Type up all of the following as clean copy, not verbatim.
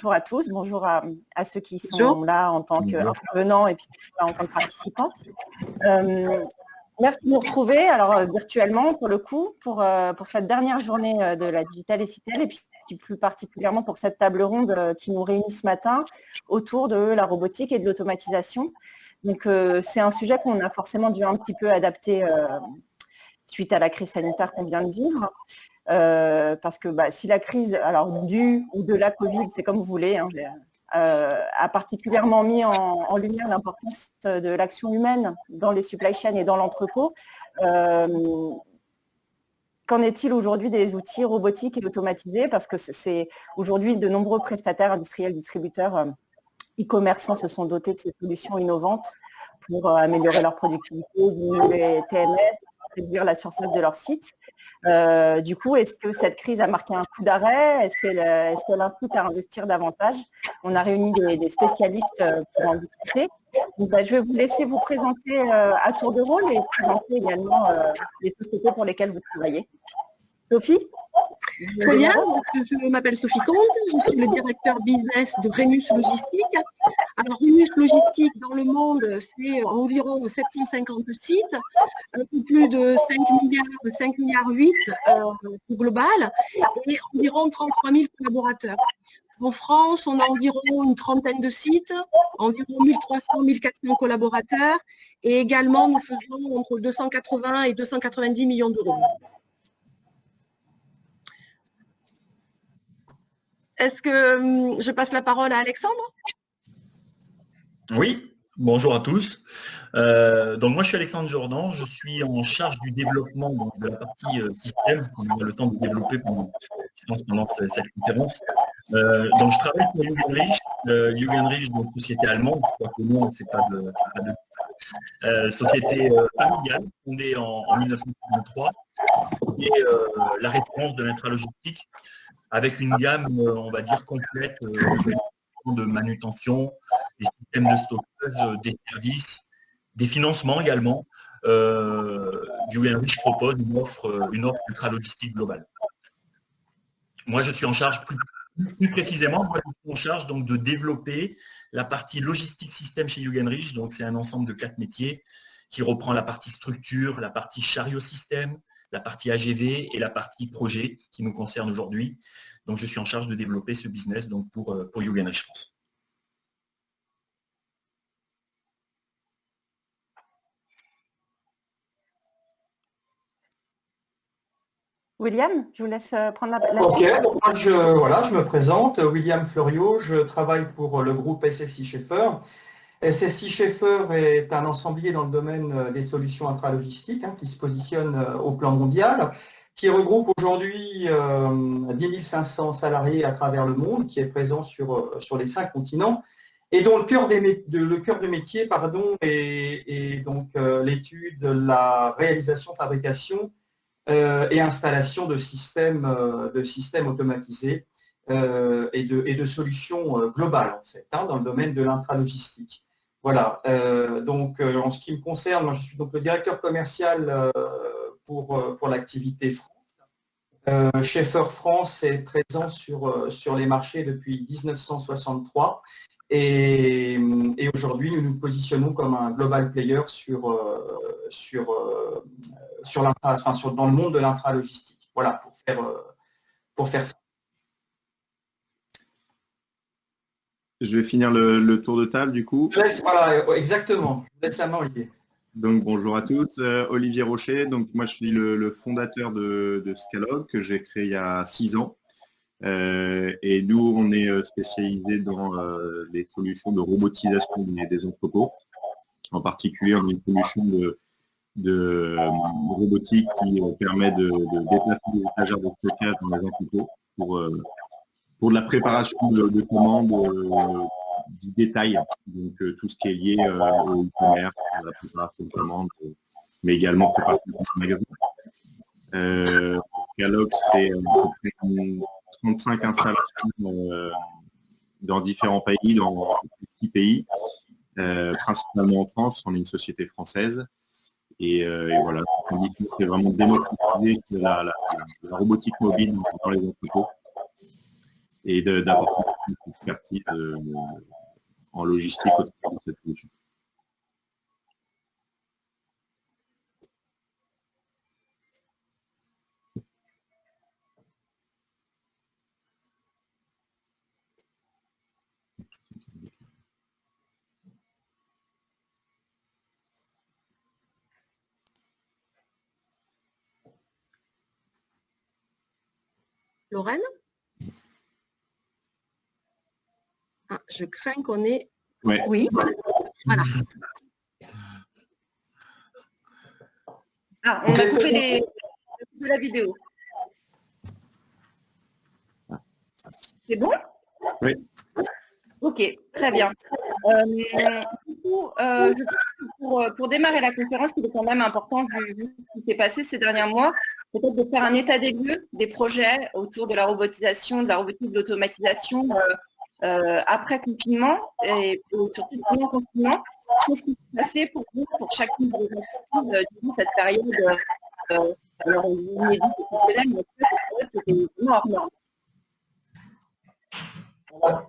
bonjour à tous, bonjour à ceux qui sont là en tant qu'intervenants et puis en tant que participants. Merci de nous retrouver, alors virtuellement pour le coup, pour cette dernière journée de la Digital et Citel, et puis plus particulièrement pour cette table ronde qui nous réunit ce matin autour de la robotique et de l'automatisation. Donc c'est un sujet qu'on a forcément dû un petit peu adapter suite à la crise sanitaire qu'on vient de vivre. Parce que si la crise, alors due ou de la Covid, c'est comme vous voulez, hein, a particulièrement mis en lumière l'importance de l'action humaine dans les supply chains et dans l'entrepôt. Qu'en est-il aujourd'hui des outils robotiques et automatisés? Parce que c'est aujourd'hui de nombreux prestataires industriels, distributeurs, e-commerçants se sont dotés de ces solutions innovantes pour améliorer leur productivité, diminuer les TMS, réduire la surface de leur site. Du coup, est-ce que cette crise a marqué un coup d'arrêt? Est-ce qu'elle incite à investir davantage? On a réuni des spécialistes pour en discuter. Donc, je vais vous laisser vous présenter à tour de rôle et présenter également les sociétés pour lesquelles vous travaillez. Sophie? Très bien, je m'appelle Sophie Comte, je suis le directeur business de Remus Logistique. Alors Remus Logistique dans le monde, c'est environ 750 sites, un peu plus de 5 milliards 8 au global et environ 33 000 collaborateurs. En France, on a environ une trentaine de sites, environ 1300-1400 collaborateurs et également nous faisons entre 280 et 290 millions d'euros. Est-ce que je passe la parole à Alexandre? Oui, bonjour à tous. Donc moi je suis Alexandre Jordan, je suis en charge du développement de la partie système qu'on a le temps de développer pendant cette conférence. Donc je travaille pour Jugendreich. Jugendreich, donc société allemande, je crois que le nom c'est pas de société familiale fondée en 1953 et la référence de l'intralogistique avec une gamme, on va dire, complète de manutention, des systèmes de stockage, des services, des financements également. Jugendreich propose une offre ultra-logistique globale. Moi, je suis en charge, plus précisément, moi, je suis en charge donc, de développer la partie logistique système chez Jugendreich. Donc, c'est un ensemble de 4 métiers qui reprend la partie structure, la partie chariot système, la partie AGV et la partie projet qui nous concerne aujourd'hui. Donc, je suis en charge de développer ce business donc, pour Jugendreich France. William, je vous laisse prendre la Ok, suite. donc moi je me présente, William Fleuriot, je travaille pour le groupe SSI Schaeffer. SSI Schaeffer est un ensemblier dans le domaine des solutions intralogistiques qui se positionne au plan mondial, qui regroupe aujourd'hui 10 500 salariés à travers le monde, qui est présent sur les 5 continents, et dont le cœur de métier est donc l'étude, la réalisation, fabrication et installation de systèmes automatisés et de solutions globales en fait, dans le domaine de l'intralogistique. Voilà, donc en ce qui me concerne, moi je suis donc le directeur commercial pour l'activité France. Schaeffer France est présent sur les marchés depuis 1963 et aujourd'hui nous nous positionnons comme un global player dans le monde de l'intralogistique. Voilà, pour faire ça. Je vais finir le tour de table du coup. Voilà, exactement. Je laisse la main, Olivier. Donc bonjour à tous, Olivier Rocher. Donc moi je suis le fondateur de Scalog que j'ai créé il y a 6 ans. Et nous on est spécialisé dans les solutions de robotisation des entrepôts. En particulier on a une solution de robotique qui permet de déplacer des étagères de stockage dans les entrepôts pour de la préparation de commandes du détail, donc tout ce qui est lié au e-commerce, à la préparation de commandes, mais également préparation de magasins. Scalog, c'est 35 installations dans différents pays, dans 6 pays, principalement en France. On est une société française. Et voilà, c'est vraiment démocratiser la robotique mobile dans les entrepôts et d'apporter expertise en logistique autour de cette solution. Lorraine? Ah, je crains qu'on ait... Ouais. Oui. Voilà. Ah, on a coupé la vidéo. C'est bon? Oui. Ok, très bien. Du coup, je pense que pour démarrer la conférence, il est quand même important, vu ce qui s'est passé ces derniers mois, peut-être de faire un état des lieux des projets autour de la robotisation, de la robotique, de l'automatisation après confinement et surtout pendant confinement. Qu'est-ce qui s'est passé pour vous, pour chacune de vos entreprises durant cette période alors, inédite et exceptionnelle, mais c'était énorme.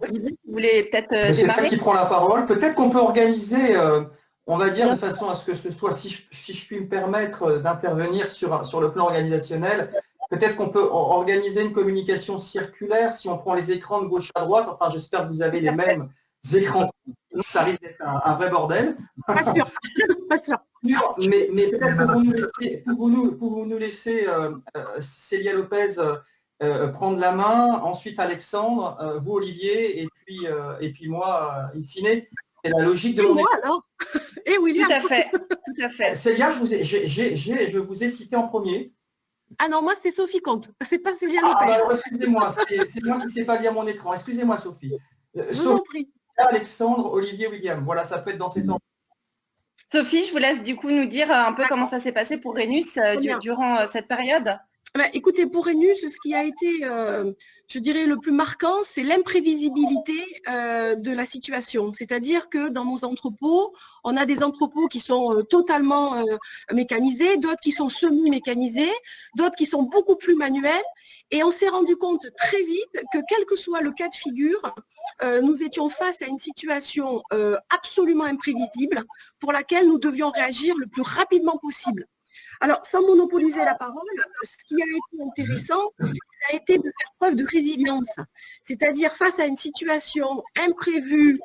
Olivier, vous voulez peut-être Je ne sais pas démarrer? qui prend la parole. Peut-être qu'on peut organiser, on va dire, de façon à ce que ce soit, si je puis me permettre d'intervenir sur le plan organisationnel, peut-être qu'on peut organiser une communication circulaire si on prend les écrans de gauche à droite. Enfin, j'espère que vous avez les mêmes écrans. Sinon, ça risque d'être un vrai bordel. Pas sûr. Pas sûr. Mais peut-être pouvons-nous laisser Célia Lopez prendre la main, ensuite Alexandre, vous Olivier, et puis moi, in fine. C'est la logique de mon moi alors. Et William. Tout à fait. Tout à fait. Célia, je vous ai cité en premier. Ah non, moi c'est Sophie Comte, c'est pas Célia Ah, Lopez. alors, excusez-moi, c'est moi qui ne sais pas lire mon écran. Excusez-moi Sophie. Je vous en prie. Alexandre, Olivier, William. Voilà, ça peut être dans ces temps. Sophie, je vous laisse du coup nous dire un peu comment ça s'est passé pour Rhenus durant cette période. Écoutez, pour Rhenus, ce qui a été, je dirais, le plus marquant, c'est l'imprévisibilité de la situation. C'est-à-dire que dans nos entrepôts, on a des entrepôts qui sont totalement mécanisés, d'autres qui sont semi-mécanisés, d'autres qui sont beaucoup plus manuels. Et on s'est rendu compte très vite que quel que soit le cas de figure, nous étions face à une situation absolument imprévisible pour laquelle nous devions réagir le plus rapidement possible. Alors, sans monopoliser la parole, ce qui a été intéressant, ça a été de faire preuve de résilience. C'est-à-dire, face à une situation imprévue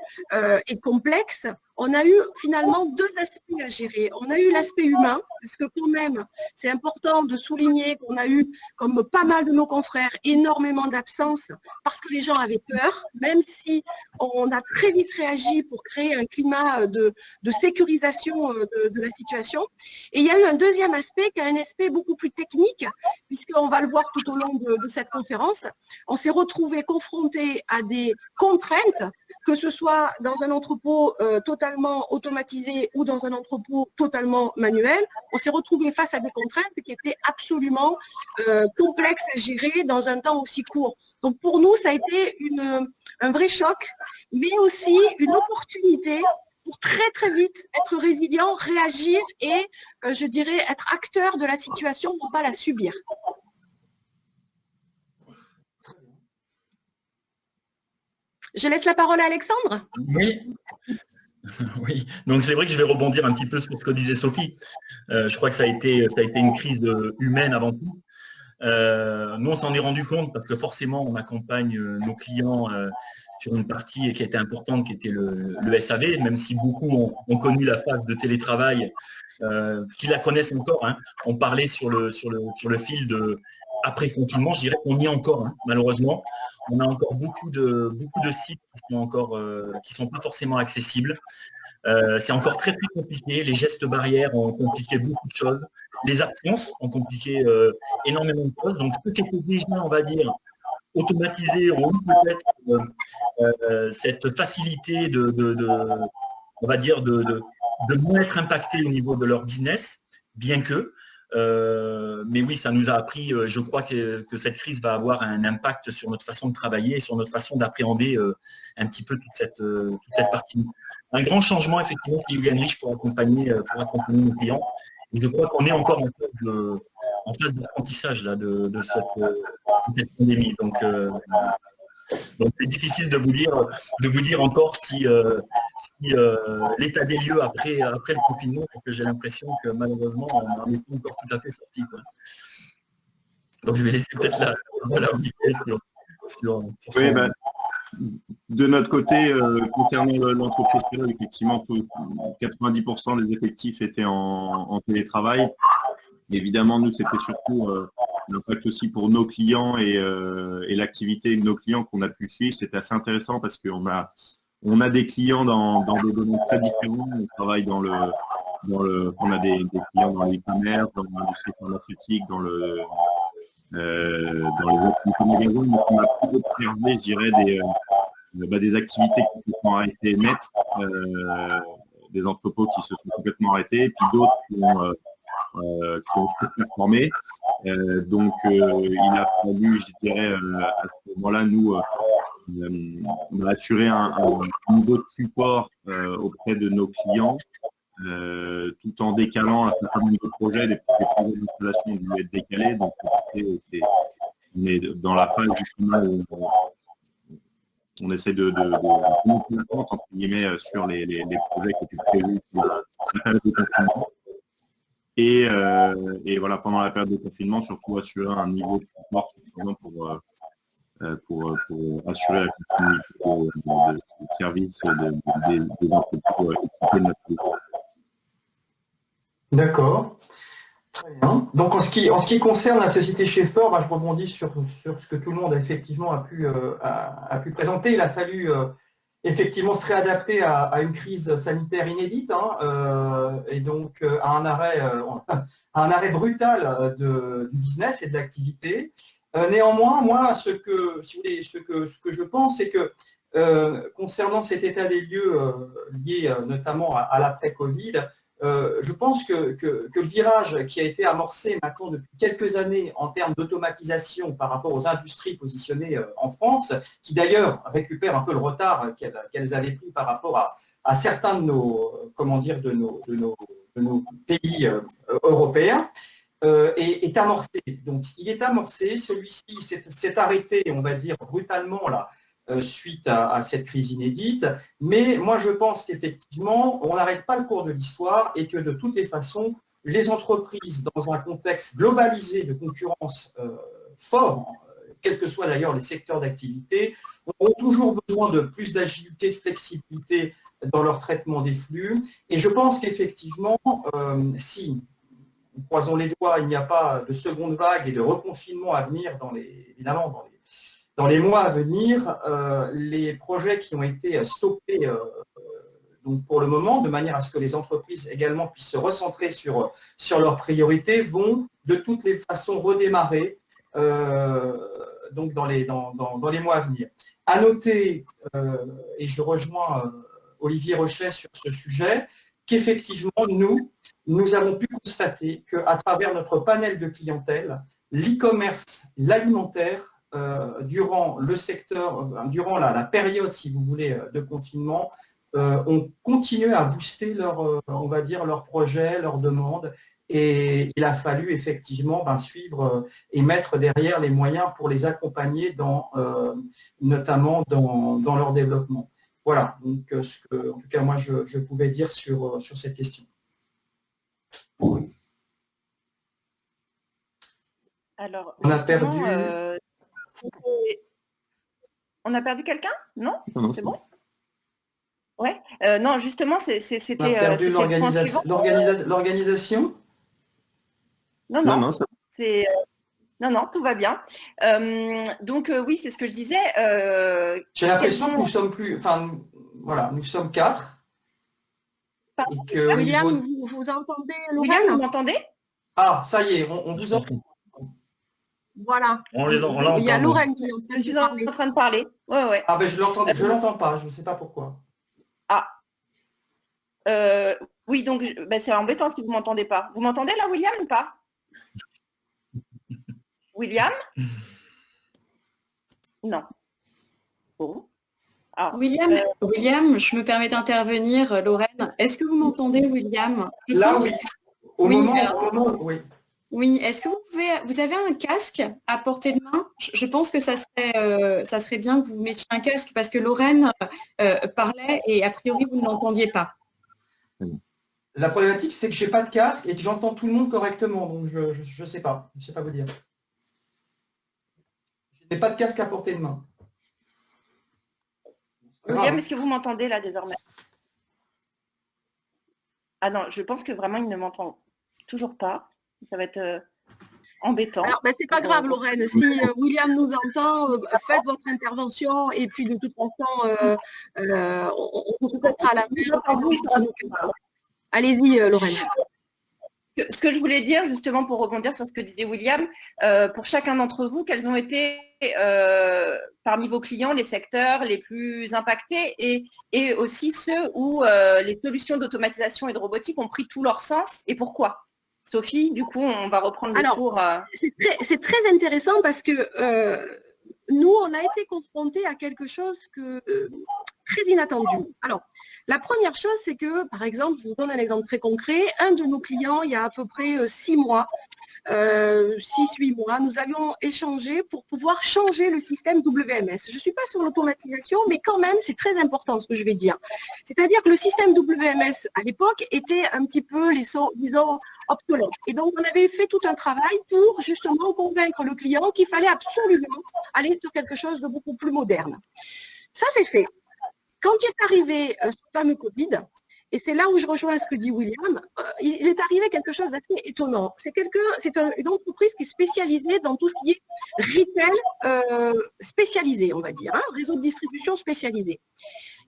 et complexe, on a eu finalement deux aspects à gérer. On a eu l'aspect humain, parce que quand même, c'est important de souligner qu'on a eu, comme pas mal de nos confrères, énormément d'absences parce que les gens avaient peur, même si on a très vite réagi pour créer un climat de sécurisation de la situation. Et il y a eu un deuxième aspect qui est un aspect beaucoup plus technique, puisqu'on va le voir tout au long de cette conférence. On s'est retrouvé confronté à des contraintes, que ce soit dans un entrepôt totalement automatisé ou dans un entrepôt totalement manuel. On s'est retrouvé face à des contraintes qui étaient absolument complexes à gérer dans un temps aussi court. Donc pour nous, ça a été un vrai choc, mais aussi une opportunité pour très très vite être résilient, réagir et, je dirais, être acteur de la situation pour ne pas la subir. Je laisse la parole à Alexandre. Oui. Oui, donc c'est vrai que je vais rebondir un petit peu sur ce que disait Sophie. Je crois que ça a été une crise humaine avant tout. Nous, on s'en est rendu compte parce que forcément, on accompagne nos clients sur une partie qui était importante, qui était le SAV, même si beaucoup ont connu la phase de télétravail, qui la connaissent encore. Hein. On parlait sur le fil de après confinement, je dirais qu'on y est encore, hein, malheureusement. On a encore beaucoup de sites qui sont pas forcément accessibles. C'est encore très très compliqué. Les gestes barrières ont compliqué beaucoup de choses. Les absences ont compliqué énormément de choses. Donc ceux qui étaient déjà, on va dire, automatisés ont eu peut-être cette facilité on va dire, de moins être impactés au niveau de leur business, bien que. Mais oui, ça nous a appris, je crois que cette crise va avoir un impact sur notre façon de travailler et sur notre façon d'appréhender un petit peu toute cette partie. Un grand changement, effectivement, chez Julian Rich pour accompagner nos clients. Et je crois qu'on est encore en phase d'apprentissage là, de cette pandémie. Donc, Donc c'est difficile de vous dire encore si l'état des lieux après le confinement, parce que j'ai l'impression que malheureusement, on n'en est pas encore tout à fait sorti, quoi. Donc je vais laisser peut-être la sur oui, de notre côté, concernant l'entreprise, effectivement, 90% des effectifs étaient en télétravail. Évidemment, nous, c'était surtout l'impact aussi pour nos clients et l'activité de nos clients qu'on a pu suivre. C'était assez intéressant parce qu'on a des clients dans des domaines très différents. On travaille on a des clients dans l'e-commerce, dans l'industrie pharmaceutique, dans les activités magasins, mais on a pu observer, je dirais, des activités qui se sont arrêtées net, des entrepôts qui se sont complètement arrêtés, et puis d'autres qui ont surperformé. Donc, il a fallu, je dirais, à ce moment-là, nous, assurer un niveau de support auprès de nos clients, tout en décalant un certain nombre de projets. Des projets d'installation ont dû être décalés. Donc, on est dans la phase justement où on essaie de monter la pente, entre guillemets, sur les projets qui étaient prévus pour la période de confinement. Et voilà, pendant la période de confinement, surtout assurer un niveau de support suffisant pour assurer la continuité de service des entreprises équipées de notre pays. D'accord. Très bien. Donc en ce qui concerne la société Schaeffer, je rebondis sur ce que tout le monde effectivement a pu présenter. Il a fallu effectivement se réadapter à une crise sanitaire inédite, et donc à un arrêt brutal du business et de l'activité. Néanmoins, moi, ce que je pense, c'est que concernant cet état des lieux lié notamment à l'après-Covid, je pense que le virage qui a été amorcé maintenant depuis quelques années en termes d'automatisation par rapport aux industries positionnées en France, qui d'ailleurs récupèrent un peu le retard qu'elles avaient pris par rapport à certains de nos pays européens, est amorcé. Donc il est amorcé, celui-ci s'est arrêté, on va dire, brutalement là, suite à cette crise inédite, mais moi je pense qu'effectivement on n'arrête pas le cours de l'histoire et que de toutes les façons les entreprises dans un contexte globalisé de concurrence fort, quels que soient d'ailleurs les secteurs d'activité, ont toujours besoin de plus d'agilité, de flexibilité dans leur traitement des flux, et je pense qu'effectivement si, croisons les doigts, il n'y a pas de seconde vague et de reconfinement à venir évidemment dans les mois à venir, les projets qui ont été stoppés donc pour le moment, de manière à ce que les entreprises également puissent se recentrer sur leurs priorités, vont de toutes les façons redémarrer donc dans les mois à venir. À noter, et je rejoins Olivier Rochet sur ce sujet, qu'effectivement, nous avons pu constater qu'à travers notre panel de clientèle, l'e-commerce, l'alimentaire, durant la période, si vous voulez, de confinement, ont continué à booster leurs projets, leurs demandes, et il a fallu effectivement suivre et mettre derrière les moyens pour les accompagner notamment dans leur développement. Voilà, donc ce que, en tout cas, moi, je pouvais dire sur cette question. Alors, on a perdu... On a perdu quelqu'un? Non, non, c'est bon? Ouais. Non, justement, c'était l'organisation. Non, tout va bien. Donc oui, c'est ce que je disais. J'ai l'impression que nous sommes plus. Enfin, voilà, nous sommes 4. William, vous entendez? William, vous m'entendez? Ah, ça y est, on vous entend. Voilà. Il y a Lorraine qui je suis en train de parler. Ouais. Ah ben je l'entends pas, je ne sais pas pourquoi. Ah. Oui, donc c'est embêtant si vous ne m'entendez pas. Vous m'entendez là, William, ou pas? William? Non. Bon. Ah, William, je me permets d'intervenir, Lorraine. Est-ce que vous m'entendez, William? Là, oui. Au moment, oui. Oui, est-ce que vous avez un casque à portée de main? Je pense que ça serait bien que vous mettiez un casque parce que Lorraine parlait et a priori vous ne l'entendiez pas. La problématique, c'est que je n'ai pas de casque et que j'entends tout le monde correctement, donc je ne sais pas. Je ne sais pas vous dire. Je n'ai pas de casque à portée de main. William, est-ce que vous m'entendez là désormais? Ah non, je pense que vraiment il ne m'entend toujours pas. Ça va être embêtant. Alors, c'est pas grave, Lorraine. Si William nous entend, faites votre intervention et puis de toute façon, on vous peut-être à la main. Allez-y, Lorraine. Ce que je voulais dire, justement, pour rebondir sur ce que disait William, pour chacun d'entre vous, quels ont été, parmi vos clients, les secteurs les plus impactés et aussi ceux où les solutions d'automatisation et de robotique ont pris tout leur sens et pourquoi? Sophie, du coup, on va reprendre le tour. C'est très intéressant parce que nous, on a été confrontés à quelque chose très inattendu. Alors, la première chose, c'est que, par exemple, je vous donne un exemple très concret. Un de nos clients, il y a à peu près 6 mois, 6-8 mois, nous avions échangé pour pouvoir changer le système WMS. Je ne suis pas sur l'automatisation, mais quand même, c'est très important ce que je vais dire. C'est-à-dire que le système WMS, à l'époque, était un petit peu, disons, obsolète. Et donc, on avait fait tout un travail pour justement convaincre le client qu'il fallait absolument aller sur quelque chose de beaucoup plus moderne. Ça, c'est fait. Quand il est arrivé ce fameux Covid, et c'est là où je rejoins ce que dit William, il est arrivé quelque chose d'assez étonnant. C'est une entreprise qui est spécialisée dans tout ce qui est retail spécialisé, on va dire, réseau de distribution spécialisé.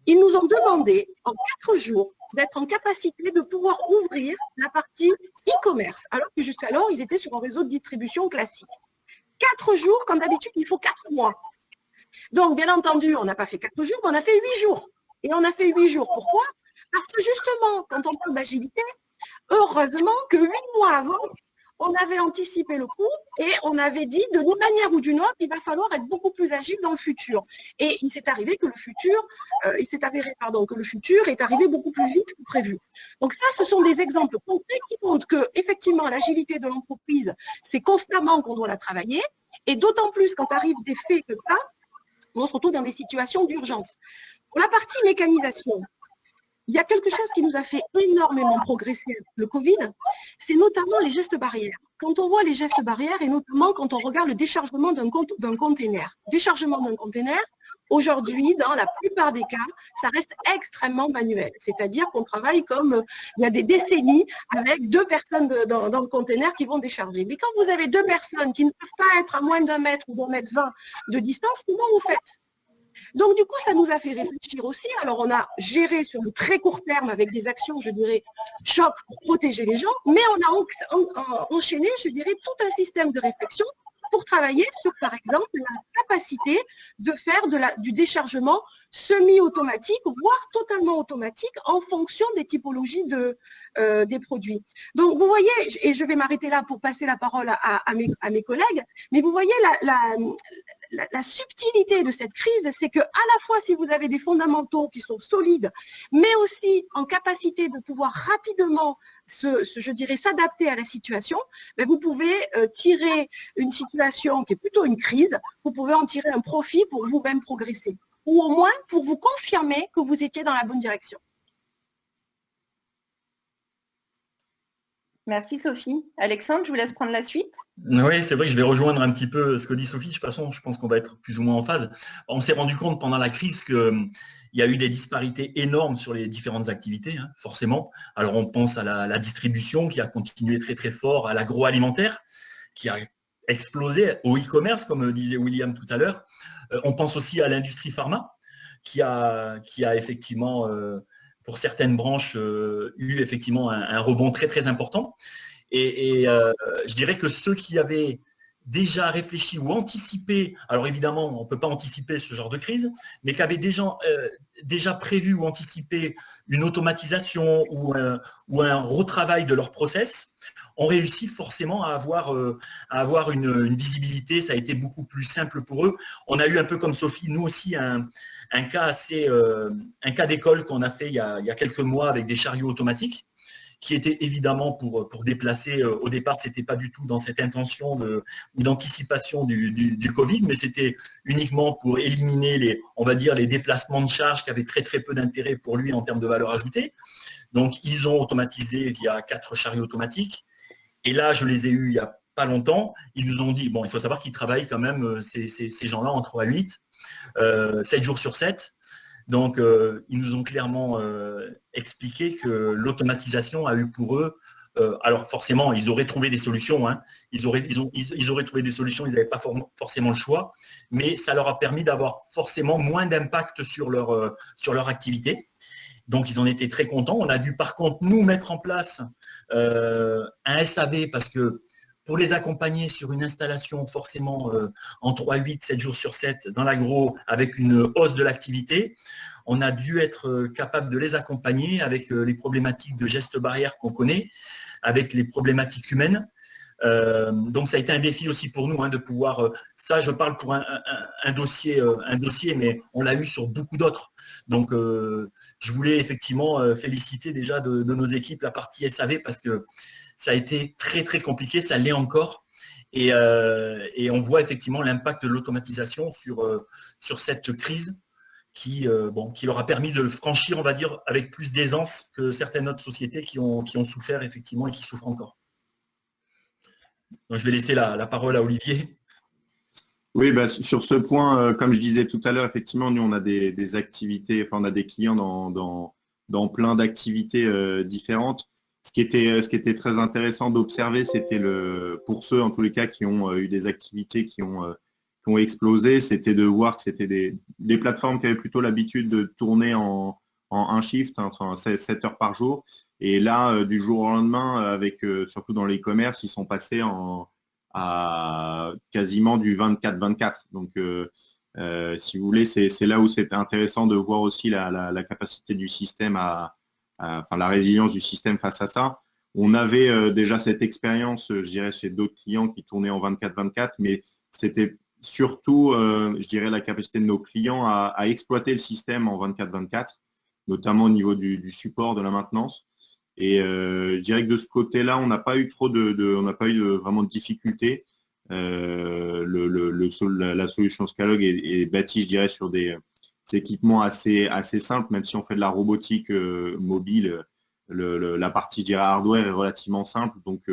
Ils nous ont demandé en 4 jours d'être en capacité de pouvoir ouvrir la partie e-commerce, alors que jusqu'alors, ils étaient sur un réseau de distribution classique. 4 jours, comme d'habitude, il faut 4 mois. Donc, bien entendu, on n'a pas fait 4 jours, mais on a fait 8 jours. Et on a fait 8 jours. Pourquoi? Parce que justement, quand on parle d'agilité, heureusement que 8 mois avant, on avait anticipé le coup et on avait dit d'une manière ou d'une autre, il va falloir être beaucoup plus agile dans le futur. Et il s'est avéré que le futur est arrivé beaucoup plus vite que prévu. Donc ça, ce sont des exemples concrets qui montrent que effectivement l'agilité de l'entreprise, c'est constamment qu'on doit la travailler. Et d'autant plus quand arrivent des faits comme ça, on se retrouve dans des situations d'urgence. Pour la partie mécanisation, il y a quelque chose qui nous a fait énormément progresser le Covid, c'est notamment les gestes barrières. Quand on voit les gestes barrières et notamment quand on regarde le déchargement d'un container. Déchargement d'un container, aujourd'hui, dans la plupart des cas, ça reste extrêmement manuel. C'est-à-dire qu'on travaille comme il y a des décennies avec 2 personnes dans le container qui vont décharger. Mais quand vous avez 2 personnes qui ne peuvent pas être à moins d'1 mètre ou d'1,20 m de distance, comment vous faites? Donc, du coup, ça nous a fait réfléchir aussi. Alors, on a géré sur le très court terme avec des actions, je dirais, choc pour protéger les gens, mais on a enchaîné, je dirais, tout un système de réflexion pour travailler sur, par exemple, la capacité de faire du déchargement semi-automatique, voire totalement automatique en fonction des typologies des produits. Donc, vous voyez, et je vais m'arrêter là pour passer la parole à mes collègues, mais vous voyez la subtilité de cette crise, c'est que à la fois, si vous avez des fondamentaux qui sont solides, mais aussi en capacité de pouvoir rapidement je dirais, s'adapter à la situation, mais vous pouvez tirer une situation qui est plutôt une crise, vous pouvez en tirer un profit pour vous-même progresser, ou au moins pour vous confirmer que vous étiez dans la bonne direction. Merci Sophie. Alexandre, je vous laisse prendre la suite. Oui, c'est vrai que je vais rejoindre un petit peu ce que dit Sophie. De toute façon, je pense qu'on va être plus ou moins en phase. On s'est rendu compte pendant la crise qu'il y a eu des disparités énormes sur les différentes activités, forcément. Alors, on pense à la distribution qui a continué très très fort, à l'agroalimentaire qui a explosé, au e-commerce, comme disait William tout à l'heure. On pense aussi à l'industrie pharma qui a effectivement... pour certaines branches, eu effectivement un rebond très très important. Et je dirais que ceux qui avaient déjà réfléchi ou anticipé, alors évidemment, on ne peut pas anticiper ce genre de crise, mais qui avaient déjà prévu ou anticipé une automatisation ou un retravail de leur process, ont réussi forcément à avoir une visibilité. Ça a été beaucoup plus simple pour eux. On a eu un peu comme Sophie, nous aussi, un cas d'école qu'on a fait il y a quelques mois avec des chariots automatiques qui était évidemment pour déplacer. Au départ, ce n'était pas du tout dans cette intention ou d'anticipation du Covid, mais c'était uniquement pour éliminer on va dire, les déplacements de charges qui avaient très très peu d'intérêt pour lui en termes de valeur ajoutée. Donc, ils ont automatisé via 4 chariots automatiques. Et là, je les ai eus il n'y a pas longtemps. Ils nous ont dit, bon, il faut savoir qu'ils travaillent quand même, ces gens-là, en 3 à 8, 7 jours sur 7. Donc, ils nous ont clairement expliqué que l'automatisation a eu pour eux, alors forcément, ils auraient trouvé des solutions, hein. Ils auraient trouvé des solutions, ils n'avaient pas forcément le choix, mais ça leur a permis d'avoir forcément moins d'impact sur leur activité. Donc, ils en étaient très contents. On a dû, par contre, nous mettre en place un SAV parce que pour les accompagner sur une installation forcément en 3-8, 7 jours sur 7 dans l'agro avec une hausse de l'activité, on a dû être capable de les accompagner avec les problématiques de gestes barrières qu'on connaît, avec les problématiques humaines. Donc ça a été un défi aussi pour nous, hein, de pouvoir, ça je parle pour un dossier, mais on l'a eu sur beaucoup d'autres. Donc je voulais effectivement féliciter déjà de nos équipes la partie SAV parce que ça a été très très compliqué, ça l'est encore. Et on voit effectivement l'impact de l'automatisation sur cette crise qui leur a permis de le franchir, on va dire, avec plus d'aisance que certaines autres sociétés qui ont souffert effectivement et qui souffrent encore. Donc, je vais laisser la parole à Olivier. Oui, sur ce point, comme je disais tout à l'heure, effectivement, nous, on a des activités, enfin, on a des clients dans plein d'activités différentes. Ce qui était très intéressant d'observer, c'était pour ceux, en tous les cas, qui ont eu des activités qui ont explosé, c'était de voir que c'était des plateformes qui avaient plutôt l'habitude de tourner en un shift, hein, enfin 7 heures par jour. Et là, du jour au lendemain, surtout dans l'e-commerce, ils sont passés à quasiment du 24-24. Donc, si vous voulez, c'est là où c'est intéressant de voir aussi la capacité du système enfin la résilience du système face à ça. On avait déjà cette expérience, je dirais, chez d'autres clients qui tournaient en 24-24, mais c'était surtout, je dirais, la capacité de nos clients à exploiter le système en 24-24, notamment au niveau du support, de la maintenance. Et je dirais que de ce côté-là, on n'a pas eu vraiment de difficultés. La solution Scalog est bâtie, je dirais, sur des équipements assez simples, même si on fait de la robotique mobile, la partie, je dirais, hardware est relativement simple. Donc,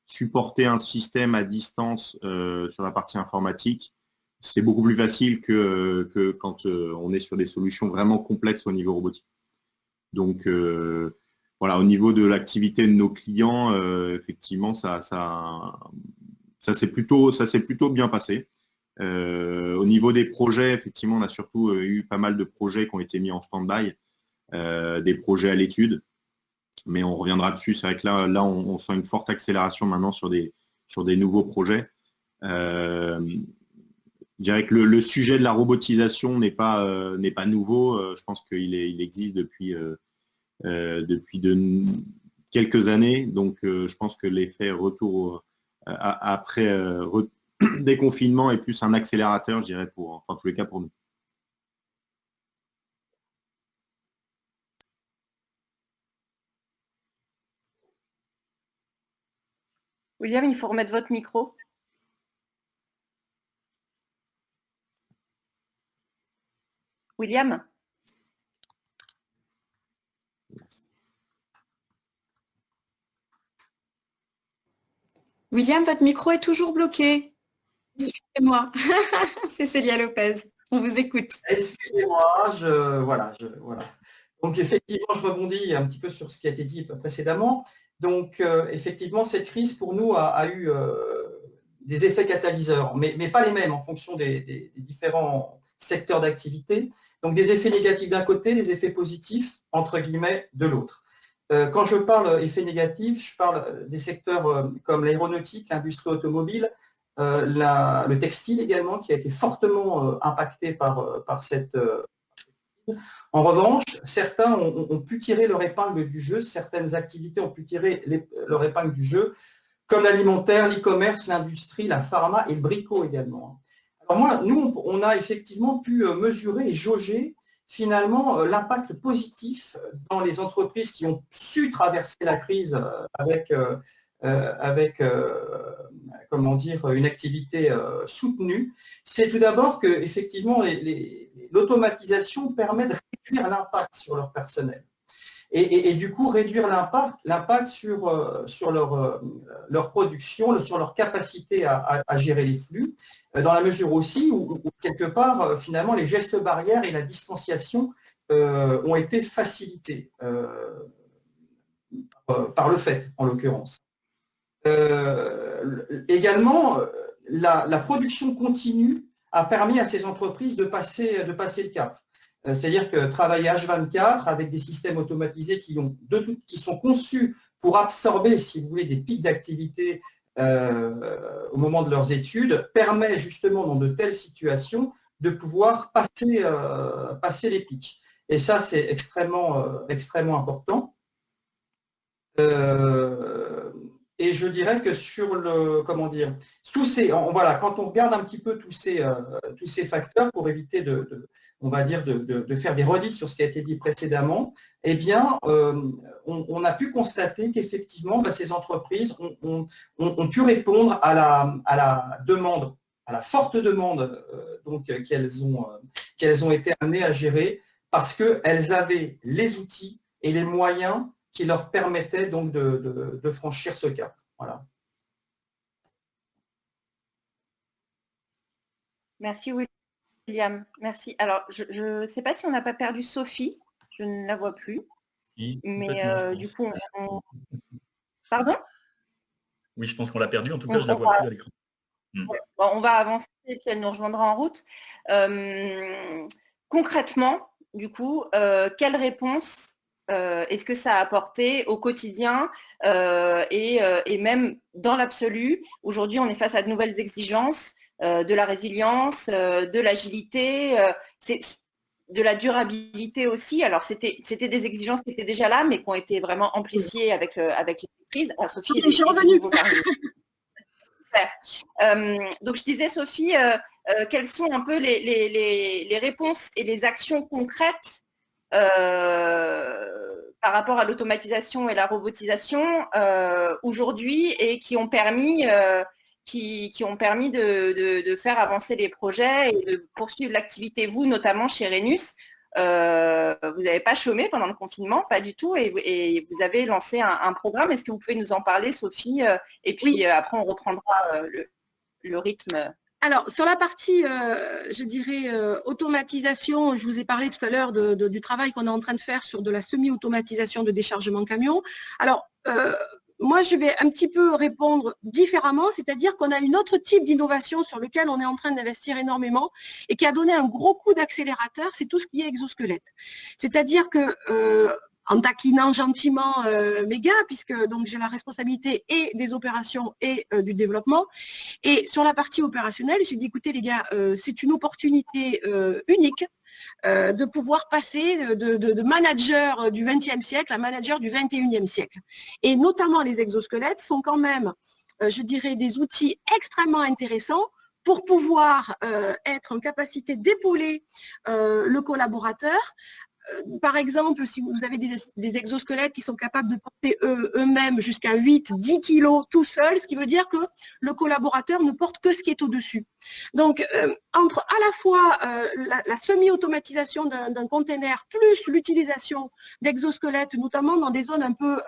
supporter un système à distance sur la partie informatique, c'est beaucoup plus facile que quand on est sur des solutions vraiment complexes au niveau robotique. Donc, voilà, au niveau de l'activité de nos clients, effectivement, ça s'est plutôt bien passé. Au niveau des projets, effectivement, on a surtout eu pas mal de projets qui ont été mis en stand-by, des projets à l'étude, mais on reviendra dessus. C'est vrai que là on sent une forte accélération maintenant sur des nouveaux projets. Je dirais que le sujet de la robotisation n'est pas nouveau. Je pense qu'il existe depuis quelques années. Donc, je pense que l'effet retour après déconfinement est plus un accélérateur, je dirais, en tous les cas pour nous. William, il faut remettre votre micro. William ? William, votre micro est toujours bloqué. Excusez-moi. C'est Célia Lopez. On vous écoute. Excusez-moi, voilà. Donc, effectivement, je rebondis un petit peu sur ce qui a été dit précédemment. Donc, effectivement, cette crise, pour nous, a eu des effets catalyseurs, mais pas les mêmes en fonction des différents secteurs d'activité. Donc, des effets négatifs d'un côté, des effets positifs, entre guillemets, de l'autre. Quand je parle effets négatifs, je parle des secteurs comme l'aéronautique, l'industrie automobile, le textile également, qui a été fortement impacté par cette En revanche, certains ont pu tirer leur épingle du jeu, certaines activités ont pu tirer leur épingle du jeu, comme l'alimentaire, l'e-commerce, l'industrie, la pharma et le bricot également. Alors nous, on a effectivement pu mesurer et jauger finalement l'impact positif dans les entreprises qui ont su traverser la crise avec comment dire, une activité soutenue, c'est tout d'abord que effectivement l'automatisation permet de réduire l'impact sur leur personnel. Et du coup, réduire l'impact sur leur production, sur leur capacité à gérer les flux, dans la mesure aussi où quelque part, finalement, les gestes barrières et la distanciation ont été facilités par le fait, en l'occurrence. Également, la production continue a permis à ces entreprises de passer le cap. C'est-à-dire que travailler H24 avec des systèmes automatisés qui sont conçus pour absorber, si vous voulez, des pics d'activité au moment de leurs études, permet justement dans de telles situations de pouvoir passer les pics. Et ça, c'est extrêmement important. Et je dirais que sur quand on regarde un petit peu tous ces facteurs pour éviter de faire des redites sur ce qui a été dit précédemment, eh bien, on a pu constater qu'effectivement, ces entreprises ont pu répondre à la demande, à la forte demande qu'elles ont été amenées à gérer parce qu'elles avaient les outils et les moyens qui leur permettaient donc de franchir ce cap. Voilà. Merci William, merci. Alors, je ne sais pas si on n'a pas perdu Sophie, je ne la vois plus. Si, mais du coup, Pardon ? Oui, je pense qu'on l'a perdue, en tout cas, je ne la vois plus à l'écran. Bon, on va avancer et puis elle nous rejoindra en route. Concrètement, du coup, quelle réponse est-ce que ça a apporté au quotidien et même dans l'absolu? Aujourd'hui, on est face à de nouvelles exigences, de la résilience, de l'agilité, de la durabilité aussi. Alors, c'était des exigences qui étaient déjà là, mais qui ont été vraiment amplifiées avec les crises. Ah, Sophie, je suis revenue. Donc, je disais, Sophie, quelles sont un peu les réponses et les actions concrètes par rapport à l'automatisation et la robotisation aujourd'hui et qui ont permis de faire avancer les projets et de poursuivre l'activité, vous, notamment chez Rhenus. Vous n'avez pas chômé pendant le confinement, pas du tout, et vous avez lancé un programme. Est-ce que vous pouvez nous en parler, Sophie? Et puis oui. Après, on reprendra le rythme. Alors, sur la partie, je dirais, automatisation, je vous ai parlé tout à l'heure du travail qu'on est en train de faire sur de la semi-automatisation de déchargement camion. Alors, moi, je vais un petit peu répondre différemment, c'est-à-dire qu'on a une autre type d'innovation sur lequel on est en train d'investir énormément et qui a donné un gros coup d'accélérateur, c'est tout ce qui est exosquelette. C'est-à-dire que en taquinant gentiment mes gars, puisque donc j'ai la responsabilité et des opérations et du développement. Et sur la partie opérationnelle, j'ai dit, écoutez les gars, c'est une opportunité unique de pouvoir passer de manager du XXe siècle à manager du XXIe siècle. Et notamment les exosquelettes sont quand même, je dirais, des outils extrêmement intéressants pour pouvoir être en capacité d'épauler le collaborateur. Par exemple, si vous avez des exosquelettes qui sont capables de porter eux-mêmes jusqu'à 8-10 kilos tout seul, ce qui veut dire que le collaborateur ne porte que ce qui est au-dessus. Donc, entre à la fois la semi-automatisation d'un container plus l'utilisation d'exosquelettes, notamment dans des zones un peu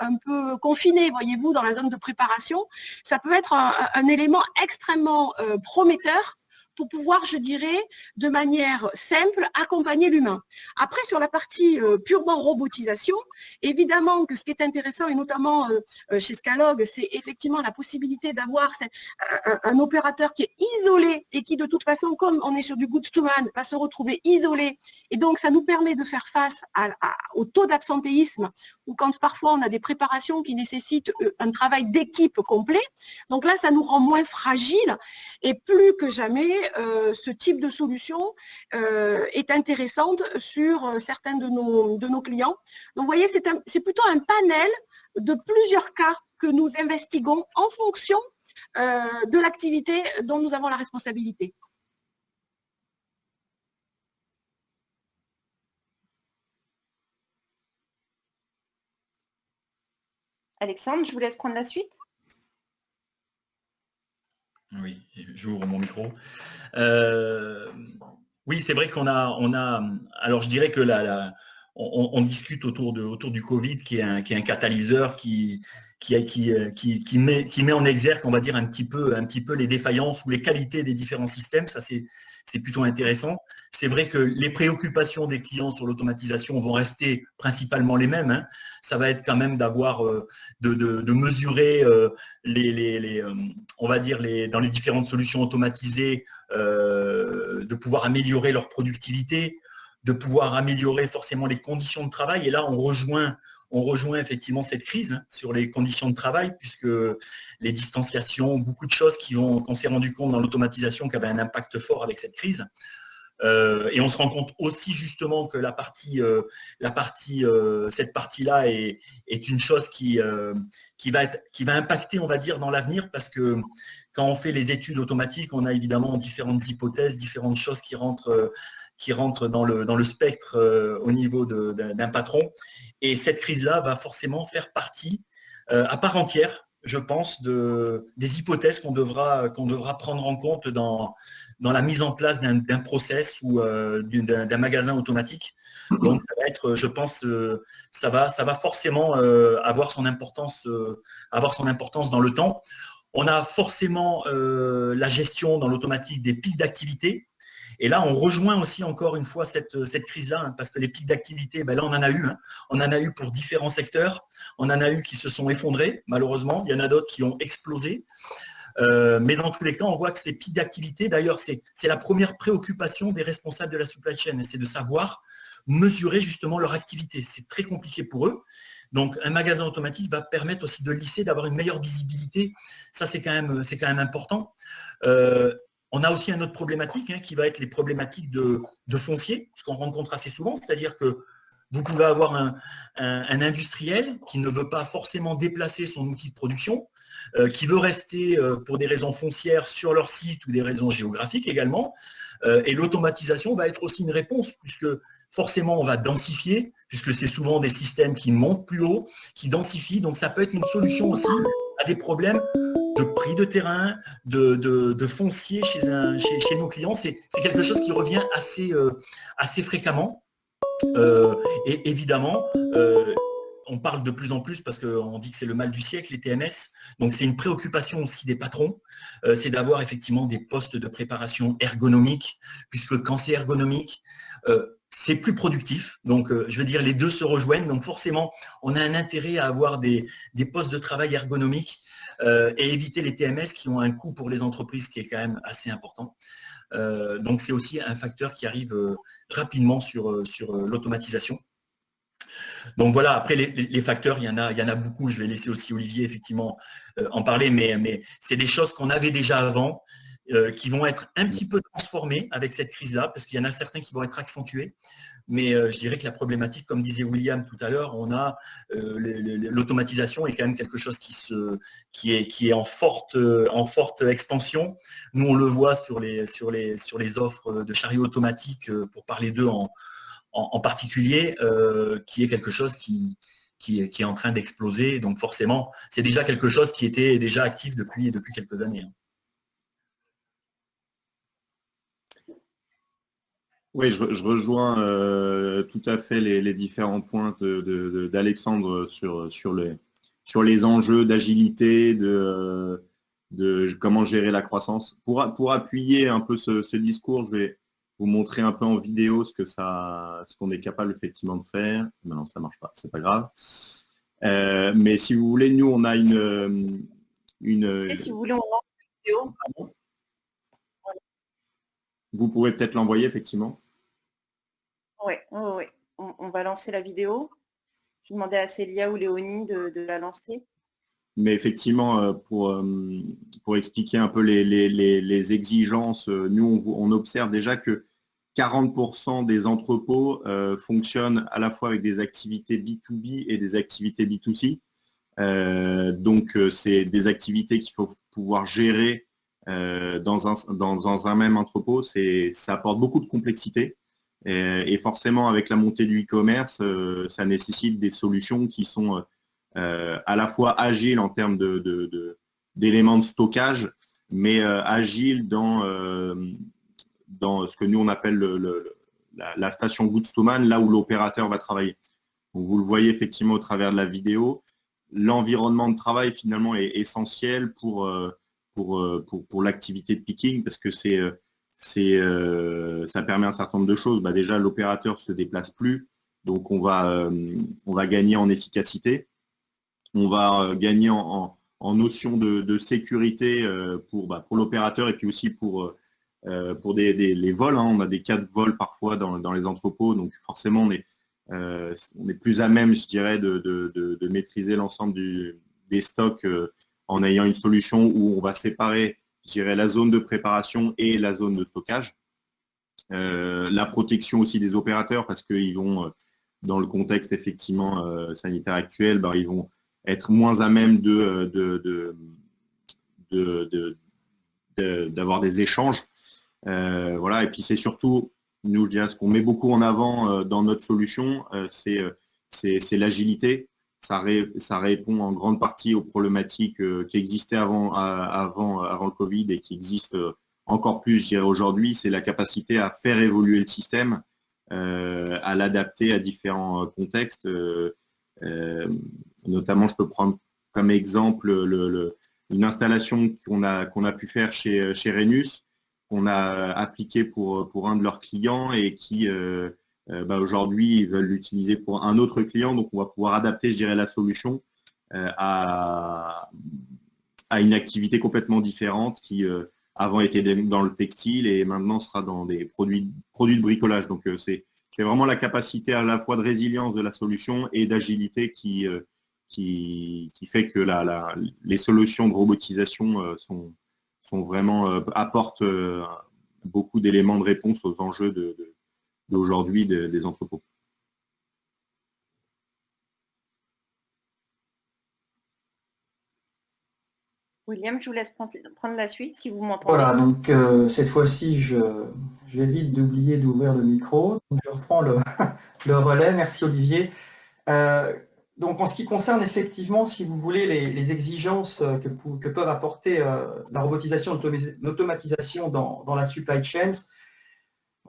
confinées, voyez-vous, dans la zone de préparation, ça peut être un élément extrêmement prometteur pour pouvoir, je dirais, de manière simple, accompagner l'humain. Après, sur la partie purement robotisation, évidemment que ce qui est intéressant, et notamment chez Scalog, c'est effectivement la possibilité d'avoir un opérateur qui est isolé et qui, de toute façon, comme on est sur du goods to man, va se retrouver isolé. Et donc, ça nous permet de faire face au taux d'absentéisme, ou quand parfois on a des préparations qui nécessitent un travail d'équipe complet. Donc là, ça nous rend moins fragiles et plus que jamais, ce type de solution est intéressante sur certains de nos clients. Donc, vous voyez, c'est plutôt un panel de plusieurs cas que nous investiguons en fonction de l'activité dont nous avons la responsabilité. Alexandre, je vous laisse prendre la suite. Oui, j'ouvre mon micro. Oui, c'est vrai qu'on a. Alors, je dirais que on discute autour du Covid, qui est un catalyseur qui met en exergue, on va dire, un petit peu les défaillances ou les qualités des différents systèmes. Ça, c'est plutôt intéressant. C'est vrai que les préoccupations des clients sur l'automatisation vont rester principalement les mêmes, hein. Ça va être quand même d'avoir, de mesurer on va dire, dans les différentes solutions automatisées, de pouvoir améliorer leur productivité, de pouvoir améliorer forcément les conditions de travail. Et là, on rejoint effectivement cette crise, hein, sur les conditions de travail, puisque les distanciations, beaucoup de choses qu'on s'est rendu compte dans l'automatisation qui avaient un impact fort avec cette crise. Et on se rend compte aussi justement que cette partie-là est une chose qui va impacter, on va dire, dans l'avenir, parce que quand on fait les études automatiques, on a évidemment différentes hypothèses, différentes choses qui rentrent dans le spectre au niveau d'un patron. Et cette crise-là va forcément faire partie à part entière, je pense, des hypothèses qu'on devra prendre en compte dans la mise en place d'un process ou d'un magasin automatique. Donc, ça va être, je pense, ça va forcément avoir son importance dans le temps. On a forcément la gestion dans l'automatique des pics d'activité. Et là, on rejoint aussi encore une fois cette crise-là, hein, parce que les pics d'activité, ben là, on en a eu. Hein. On en a eu pour différents secteurs. On en a eu qui se sont effondrés, malheureusement. Il y en a d'autres qui ont explosé. Mais dans tous les cas, on voit que ces pics d'activité, d'ailleurs, c'est la première préoccupation des responsables de la supply chain, c'est de savoir mesurer justement leur activité. C'est très compliqué pour eux. Donc, un magasin automatique va permettre aussi de lisser, d'avoir une meilleure visibilité. Ça, c'est quand même important. On a aussi une autre problématique, hein, qui va être les problématiques de foncier, ce qu'on rencontre assez souvent, c'est-à-dire que vous pouvez avoir un industriel qui ne veut pas forcément déplacer son outil de production, qui veut rester pour des raisons foncières sur leur site ou des raisons géographiques également. Et l'automatisation va être aussi une réponse, puisque forcément on va densifier, puisque c'est souvent des systèmes qui montent plus haut, qui densifient. Donc ça peut être une solution aussi à des problèmes de prix de terrain, de foncier chez nos clients. C'est quelque chose qui revient assez fréquemment. Et évidemment, on parle de plus en plus, parce qu'on dit que c'est le mal du siècle, les TMS. Donc c'est une préoccupation aussi des patrons, c'est d'avoir effectivement des postes de préparation ergonomiques, puisque quand c'est ergonomique, c'est plus productif. Donc je veux dire, les deux se rejoignent. Donc forcément, on a un intérêt à avoir des postes de travail ergonomiques et éviter les TMS qui ont un coût pour les entreprises qui est quand même assez important. Donc c'est aussi un facteur qui arrive rapidement sur l'automatisation. Donc voilà, après les facteurs, il y en a beaucoup. Je vais laisser aussi Olivier effectivement en parler, mais c'est des choses qu'on avait déjà avant, qui vont être un petit peu transformées avec cette crise-là, parce qu'il y en a certains qui vont être accentués. Mais je dirais que la problématique, comme disait William tout à l'heure, on a l'automatisation est quand même quelque chose qui est en forte expansion. Nous, on le voit sur les offres de chariots automatiques, pour parler d'eux en particulier, qui est quelque chose qui est en train d'exploser. Donc forcément, c'est déjà quelque chose qui était déjà actif depuis quelques années. Oui, je rejoins tout à fait les différents points d'Alexandre sur les enjeux d'agilité, de comment gérer la croissance. Pour appuyer un peu ce discours, je vais vous montrer un peu en vidéo ce qu'on est capable effectivement de faire. Non, ça marche pas, c'est pas grave. Mais si vous voulez, nous on a une. Et si vous voulez, on lance une vidéo. Vous pouvez peut-être l'envoyer effectivement. Oui. On va lancer la vidéo. Je demandais à Célia ou Léonie de la lancer. Mais effectivement, pour expliquer un peu les exigences, nous, on observe déjà que 40% des entrepôts fonctionnent à la fois avec des activités B2B et des activités B2C. Donc, c'est des activités qu'il faut pouvoir gérer dans un même entrepôt. Ça apporte beaucoup de complexité. Et forcément, avec la montée du e-commerce, ça nécessite des solutions qui sont à la fois agile en termes d'éléments de stockage, mais agile dans ce que nous on appelle la station Goods-to-Man, là où l'opérateur va travailler. Donc, vous le voyez effectivement au travers de la vidéo, l'environnement de travail finalement est essentiel pour l'activité de picking, parce que ça permet un certain nombre de choses. Déjà, l'opérateur ne se déplace plus, donc on va gagner en efficacité, on va gagner en notion de sécurité pour l'opérateur et puis aussi pour les vols. On a des cas de vol parfois dans les entrepôts, donc forcément on est plus à même, je dirais, de maîtriser l'ensemble des stocks en ayant une solution où on va séparer, je dirais, la zone de préparation et la zone de stockage. La protection aussi des opérateurs, parce qu'ils vont, dans le contexte effectivement sanitaire actuel, ils vont être moins à même d'avoir des échanges. Voilà. Et puis c'est surtout, nous, je dirais, ce qu'on met beaucoup en avant dans notre solution, c'est l'agilité. Ça répond en grande partie aux problématiques qui existaient avant le Covid et qui existent encore plus, je dirais, aujourd'hui. C'est la capacité à faire évoluer le système, à l'adapter à différents contextes. Notamment, je peux prendre comme exemple une installation qu'on a pu faire chez Rhenus, qu'on a appliqué pour un de leurs clients et qui aujourd'hui ils veulent l'utiliser pour un autre client. Donc on va pouvoir adapter, je dirais, la solution à une activité complètement différente qui avant était dans le textile et maintenant sera dans des produits de bricolage. Donc c'est vraiment la capacité à la fois de résilience de la solution et d'agilité qui fait que les solutions de robotisation sont vraiment apportent beaucoup d'éléments de réponse aux enjeux d'aujourd'hui des entrepôts. William, je vous laisse prendre la suite si vous m'entendez. Voilà, donc cette fois-ci, j'évite d'oublier d'ouvrir le micro. Donc, je reprends le relais. Merci Olivier. Donc en ce qui concerne effectivement, si vous voulez, les exigences que peuvent apporter la robotisation et l'automatisation dans la supply chain,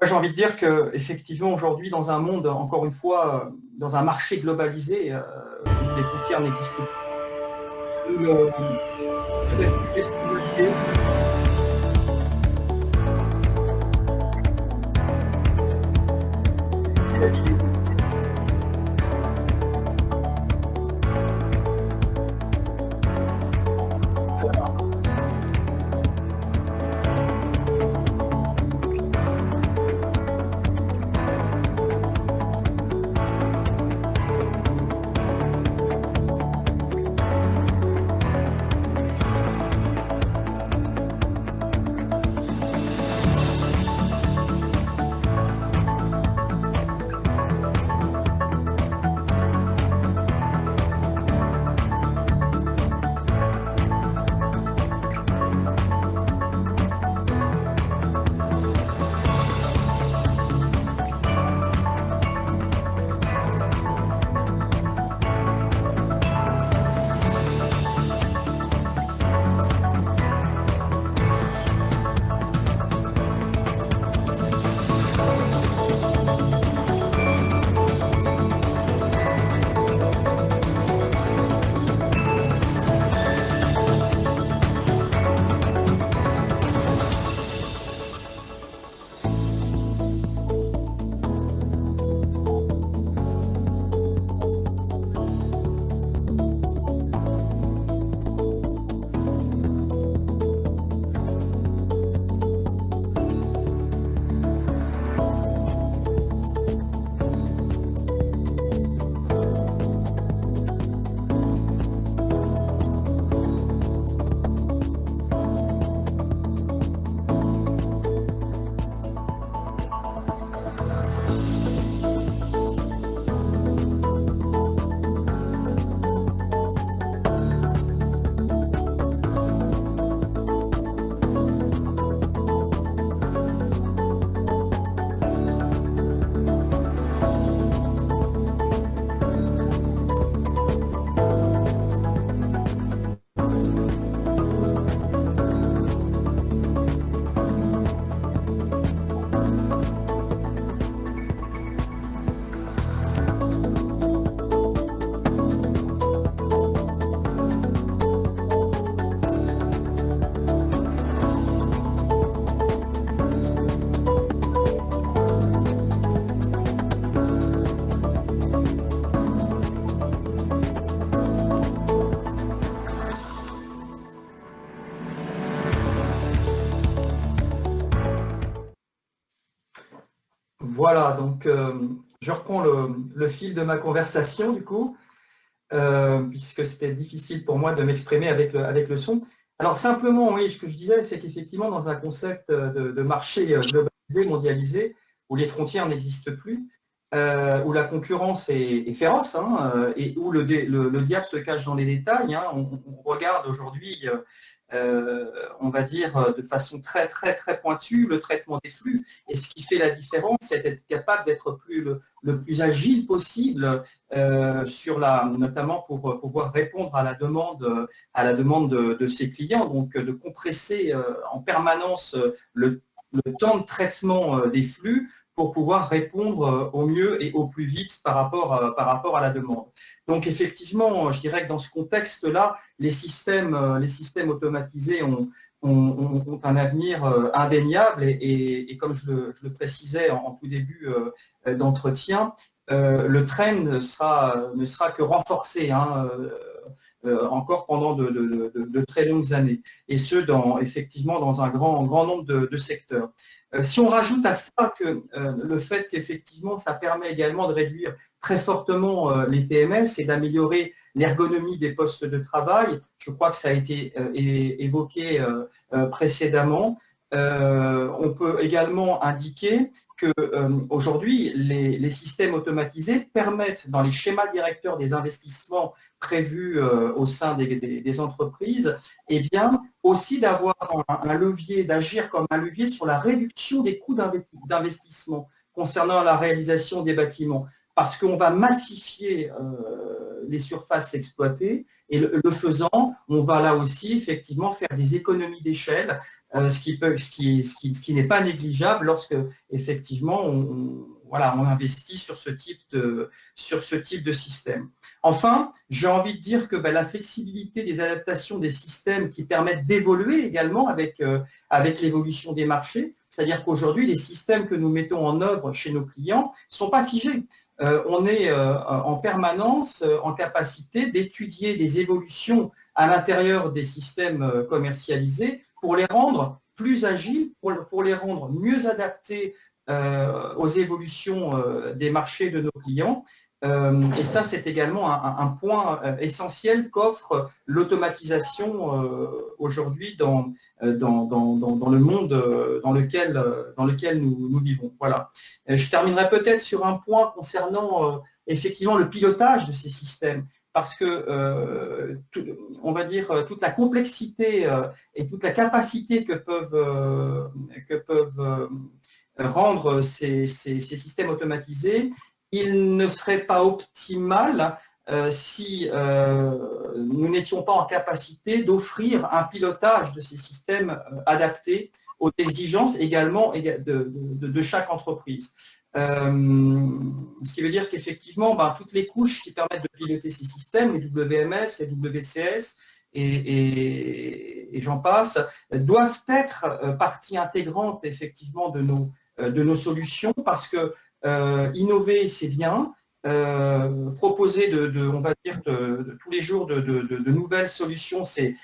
moi j'ai envie de dire qu'effectivement aujourd'hui dans un monde, encore une fois, dans un marché globalisé, où les frontières n'existent plus. Voilà, donc je reprends le fil de ma conversation du coup, puisque c'était difficile pour moi de m'exprimer avec le son. Alors simplement, oui, ce que je disais, c'est qu'effectivement, dans un concept de marché globalisé, mondialisé, où les frontières n'existent plus, où la concurrence est féroce, hein, et où le diable se cache dans les détails, hein, on regarde aujourd'hui, on va dire de façon très pointue, le traitement des flux. Et ce qui fait la différence, c'est d'être capable d'être le plus agile possible, notamment pour pouvoir répondre à la demande de ses clients, donc de compresser en permanence le temps de traitement des flux pour pouvoir répondre au mieux et au plus vite par rapport à la demande. Donc effectivement, je dirais que dans ce contexte-là, les systèmes automatisés ont un avenir indéniable et comme je le précisais en tout début d'entretien, le trend ne sera que renforcé, hein, encore pendant de très longues années, et ce, effectivement dans un grand nombre de secteurs. Si on rajoute à ça que le fait qu'effectivement ça permet également de réduire très fortement les TMS et d'améliorer l'ergonomie des postes de travail, je crois que ça a été évoqué précédemment, on peut également indiquer qu'aujourd'hui, les systèmes automatisés permettent, dans les schémas directeurs des investissements prévus au sein des entreprises, eh bien, aussi d'avoir un levier, d'agir comme un levier sur la réduction des coûts d'investissement concernant la réalisation des bâtiments. Parce qu'on va massifier les surfaces exploitées et le faisant, on va là aussi effectivement faire des économies d'échelle, ce qui n'est pas négligeable lorsque effectivement on investit sur ce type de système. Enfin, j'ai envie de dire que la flexibilité des adaptations des systèmes qui permettent d'évoluer également avec l'évolution des marchés, c'est-à-dire qu'aujourd'hui, les systèmes que nous mettons en œuvre chez nos clients ne sont pas figés. On est en permanence en capacité d'étudier des évolutions à l'intérieur des systèmes commercialisés pour les rendre plus agiles, pour les rendre mieux adaptés aux évolutions des marchés de nos clients. Et ça, c'est également un point essentiel qu'offre l'automatisation aujourd'hui dans le monde dans lequel nous vivons. Voilà. Je terminerai peut-être sur un point concernant effectivement le pilotage de ces systèmes, parce que on va dire toute la complexité et toute la capacité que peuvent rendre ces systèmes automatisés, il ne serait pas optimal si nous n'étions pas en capacité d'offrir un pilotage de ces systèmes adaptés aux exigences également de chaque entreprise. Ce qui veut dire qu'effectivement, toutes les couches qui permettent de piloter ces systèmes, les WMS, les WCS et j'en passe, doivent être partie intégrante effectivement de nos solutions, parce que innover, c'est bien. Proposer on va dire tous les jours de nouvelles solutions, c'est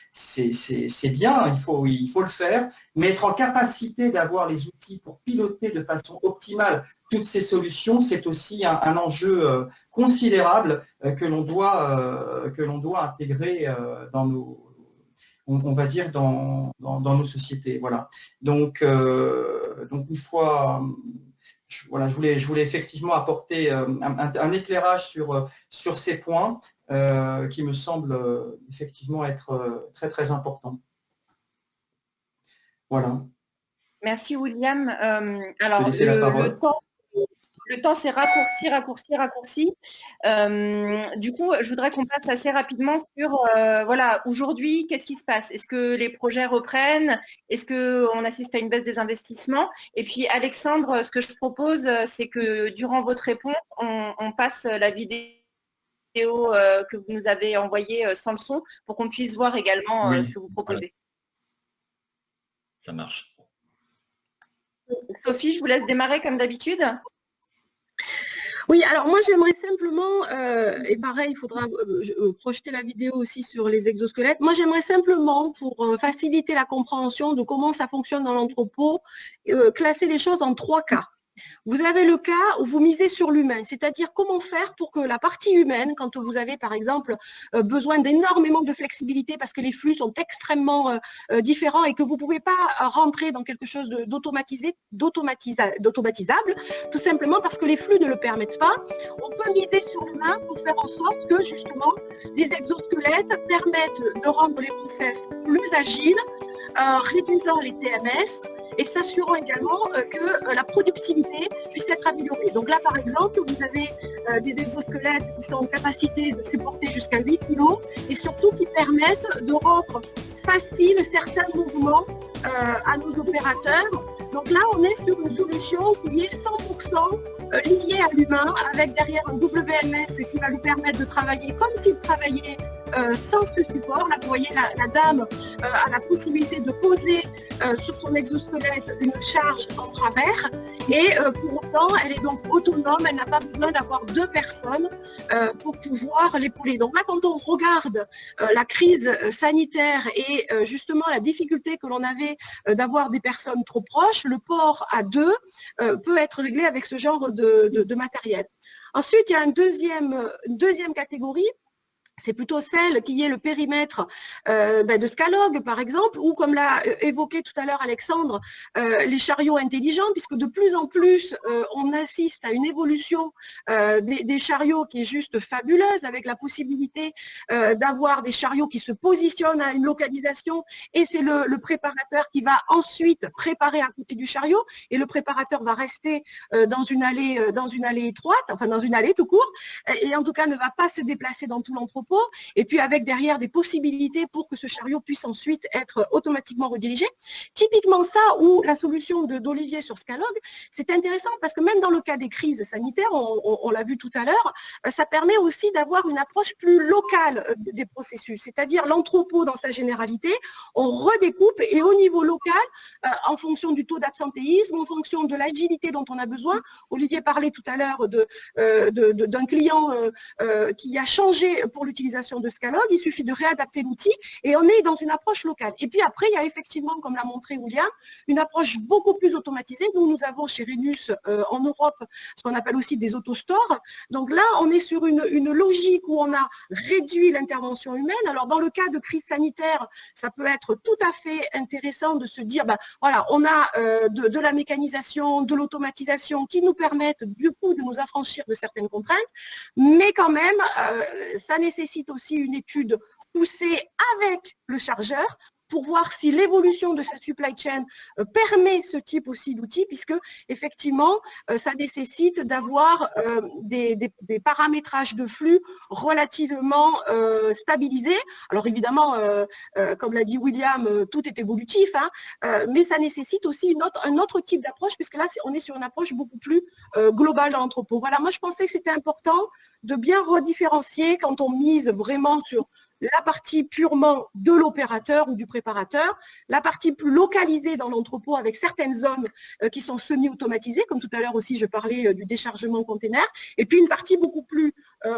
bien, il faut le faire, mais être en capacité d'avoir les outils pour piloter de façon optimale toutes ces solutions, c'est aussi un enjeu considérable que l'on doit intégrer dans on va dire dans nos sociétés. Voilà. Donc une fois. Voilà, je voulais effectivement apporter un éclairage sur ces points qui me semblent effectivement être très importants. Voilà. Merci William. Alors le temps s'est raccourci. Du coup, je voudrais qu'on passe assez rapidement sur, aujourd'hui, qu'est-ce qui se passe? Est-ce que les projets reprennent? Est-ce qu'on assiste à une baisse des investissements? Et puis, Alexandre, ce que je propose, c'est que durant votre réponse, on passe la vidéo que vous nous avez envoyée sans le son pour qu'on puisse voir également ce que vous proposez. Ça marche. Sophie, je vous laisse démarrer comme d'habitude. Oui, alors moi j'aimerais simplement, et pareil, il faudra projeter la vidéo aussi sur les exosquelettes, moi j'aimerais simplement, pour faciliter la compréhension de comment ça fonctionne dans l'entrepôt, classer les choses en 3 cas. Vous avez le cas où vous misez sur l'humain, c'est-à-dire comment faire pour que la partie humaine, quand vous avez par exemple besoin d'énormément de flexibilité parce que les flux sont extrêmement différents et que vous ne pouvez pas rentrer dans quelque chose d'automatisable, tout simplement parce que les flux ne le permettent pas. On peut miser sur l'humain pour faire en sorte que justement les exosquelettes permettent de rendre les process plus agiles, réduisant les TMS et s'assurant également que la productivité puisse être améliorée. Donc là, par exemple, vous avez des exosquelettes qui sont en capacité de supporter jusqu'à 8 kg et surtout qui permettent de rendre facile certains mouvements à nos opérateurs. Donc là, on est sur une solution qui est 100% liée à l'humain, avec derrière un WMS qui va lui permettre de travailler comme s'il travaillait sans ce support. Là, vous voyez, la dame a la possibilité de poser sur son exosquelette une charge en travers et pour autant, elle est donc autonome, elle n'a pas besoin d'avoir 2 personnes pour pouvoir l'épauler. Donc là, quand on regarde la crise sanitaire et justement la difficulté que l'on avait d'avoir des personnes trop proches, le port à 2 peut être réglé avec ce genre de matériel. Ensuite, il y a une deuxième catégorie. C'est plutôt celle qui est le périmètre de Scalog, par exemple, ou comme l'a évoqué tout à l'heure Alexandre, les chariots intelligents, puisque de plus en plus, on assiste à une évolution des chariots qui est juste fabuleuse, avec la possibilité d'avoir des chariots qui se positionnent à une localisation, et c'est le préparateur qui va ensuite préparer à côté du chariot, et le préparateur va rester dans une allée étroite, enfin dans une allée tout court, et en tout cas ne va pas se déplacer dans tout l'entrepôt, et puis avec derrière des possibilités pour que ce chariot puisse ensuite être automatiquement redirigé. Typiquement ça, ou la solution d'Olivier sur Scalog, c'est intéressant parce que même dans le cas des crises sanitaires, on l'a vu tout à l'heure, ça permet aussi d'avoir une approche plus locale des processus, c'est-à-dire l'entrepôt dans sa généralité, on redécoupe et au niveau local, en fonction du taux d'absentéisme, en fonction de l'agilité dont on a besoin. Olivier parlait tout à l'heure d'un client qui a changé pour l'utilisation de Scalog, il suffit de réadapter l'outil et on est dans une approche locale. Et puis après, il y a effectivement, comme l'a montré William, une approche beaucoup plus automatisée. Nous avons chez Rhenus en Europe ce qu'on appelle aussi des autostores. Donc là, on est sur une logique où on a réduit l'intervention humaine. Alors dans le cas de crise sanitaire, ça peut être tout à fait intéressant de se dire, voilà, on a de la mécanisation, de l'automatisation qui nous permettent du coup de nous affranchir de certaines contraintes, mais quand même, ça nécessite aussi une étude poussée avec le chargeur pour voir si l'évolution de sa supply chain permet ce type aussi d'outils, puisque effectivement, ça nécessite d'avoir des paramétrages de flux relativement stabilisés. Alors évidemment, comme l'a dit William, tout est évolutif, hein, mais ça nécessite aussi un autre type d'approche, puisque là, on est sur une approche beaucoup plus globale dans l'entrepôt. Voilà, moi je pensais que c'était important de bien redifférencier quand on mise vraiment sur la partie purement de l'opérateur ou du préparateur, la partie plus localisée dans l'entrepôt avec certaines zones qui sont semi-automatisées, comme tout à l'heure aussi je parlais du déchargement container, et puis une partie beaucoup plus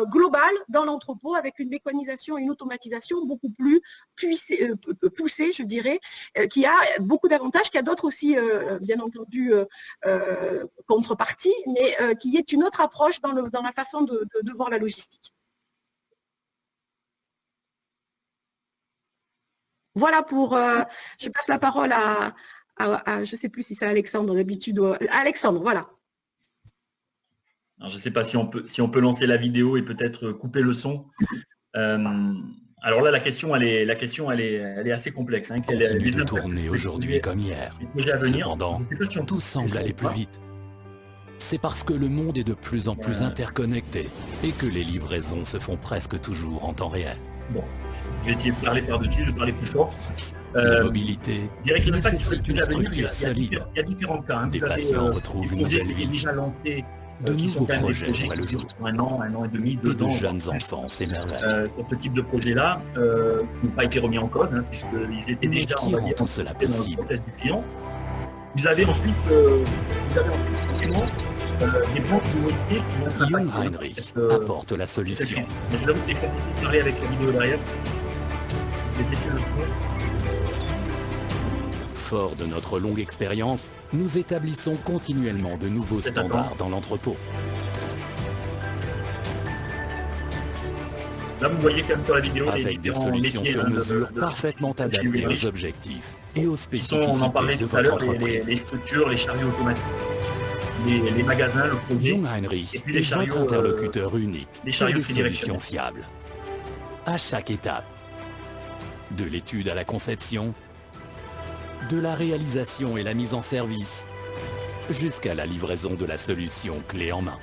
globale dans l'entrepôt avec une mécanisation et une automatisation beaucoup plus poussée, je dirais, qui a beaucoup d'avantages, qui a d'autres aussi, bien entendu, contreparties, mais qui est une autre approche dans la façon de voir la logistique. Voilà pour, je passe la parole à je ne sais plus si c'est Alexandre d'habitude. Alexandre, voilà. Alors, je ne sais pas si on peut lancer la vidéo et peut-être couper le son. Alors là, la question, elle est assez complexe. Hein, continue de tourner aujourd'hui comme hier. Cependant, tout semble aller plus vite. C'est parce que le monde est de plus en plus interconnecté et que les livraisons se font presque toujours en temps réel. Bon. Je vais essayer de parler par-dessus, de parler plus fort. La mobilité nécessite une structure solide. Il y a différents cas. Hein. Des patients retrouvent une nouvelle vie. Déjà lancé, de nouveaux projets voient le jour. Un an et demi, 2 ans. De jeunes enfants s'émerveillent. Sur ce type de projet-là, qui n'ont pas été remis en cause, hein, puisqu'ils étaient mais déjà qui rend tout cela possible. Du client. Vous avez ensuite des branches de métier qui vont Jungheinrich apporte la solution. Mais je vous avoue que c'est compliqué de parler avec la vidéo derrière. Je vais baisser le son. fort de notre longue expérience, nous établissons continuellement de nouveaux standards dans l'entrepôt. Là, vous voyez quand même sur la vidéo avec des solutions sur mesure parfaitement adaptées aux objectifs et aux spécificités de votre entreprise. Les structures, les chariots automatiques, les magasins, le produit. Jungheinrich est votre interlocuteur unique pour des solutions fiables. À chaque étape, de l'étude à la conception, de la réalisation et la mise en service, jusqu'à la livraison de la solution clé en main.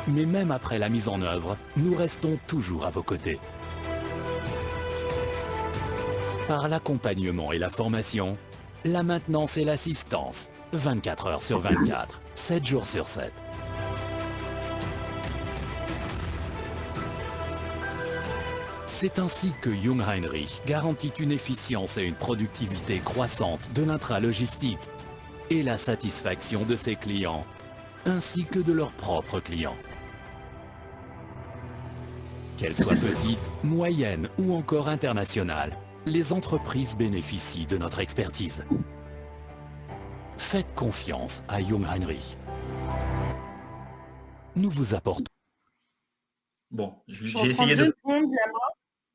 Mais même après la mise en œuvre, nous restons toujours à vos côtés. Par l'accompagnement et la formation, la maintenance et l'assistance, 24 heures sur 24, 7 jours sur 7. C'est ainsi que Jungheinrich garantit une efficience et une productivité croissante de l'intralogistique et la satisfaction de ses clients, ainsi que de leurs propres clients. Qu'elles soient petites, moyennes ou encore internationales, les entreprises bénéficient de notre expertise. Faites confiance à Jungheinrich. Nous vous apportons. Bon, j'ai essayé de...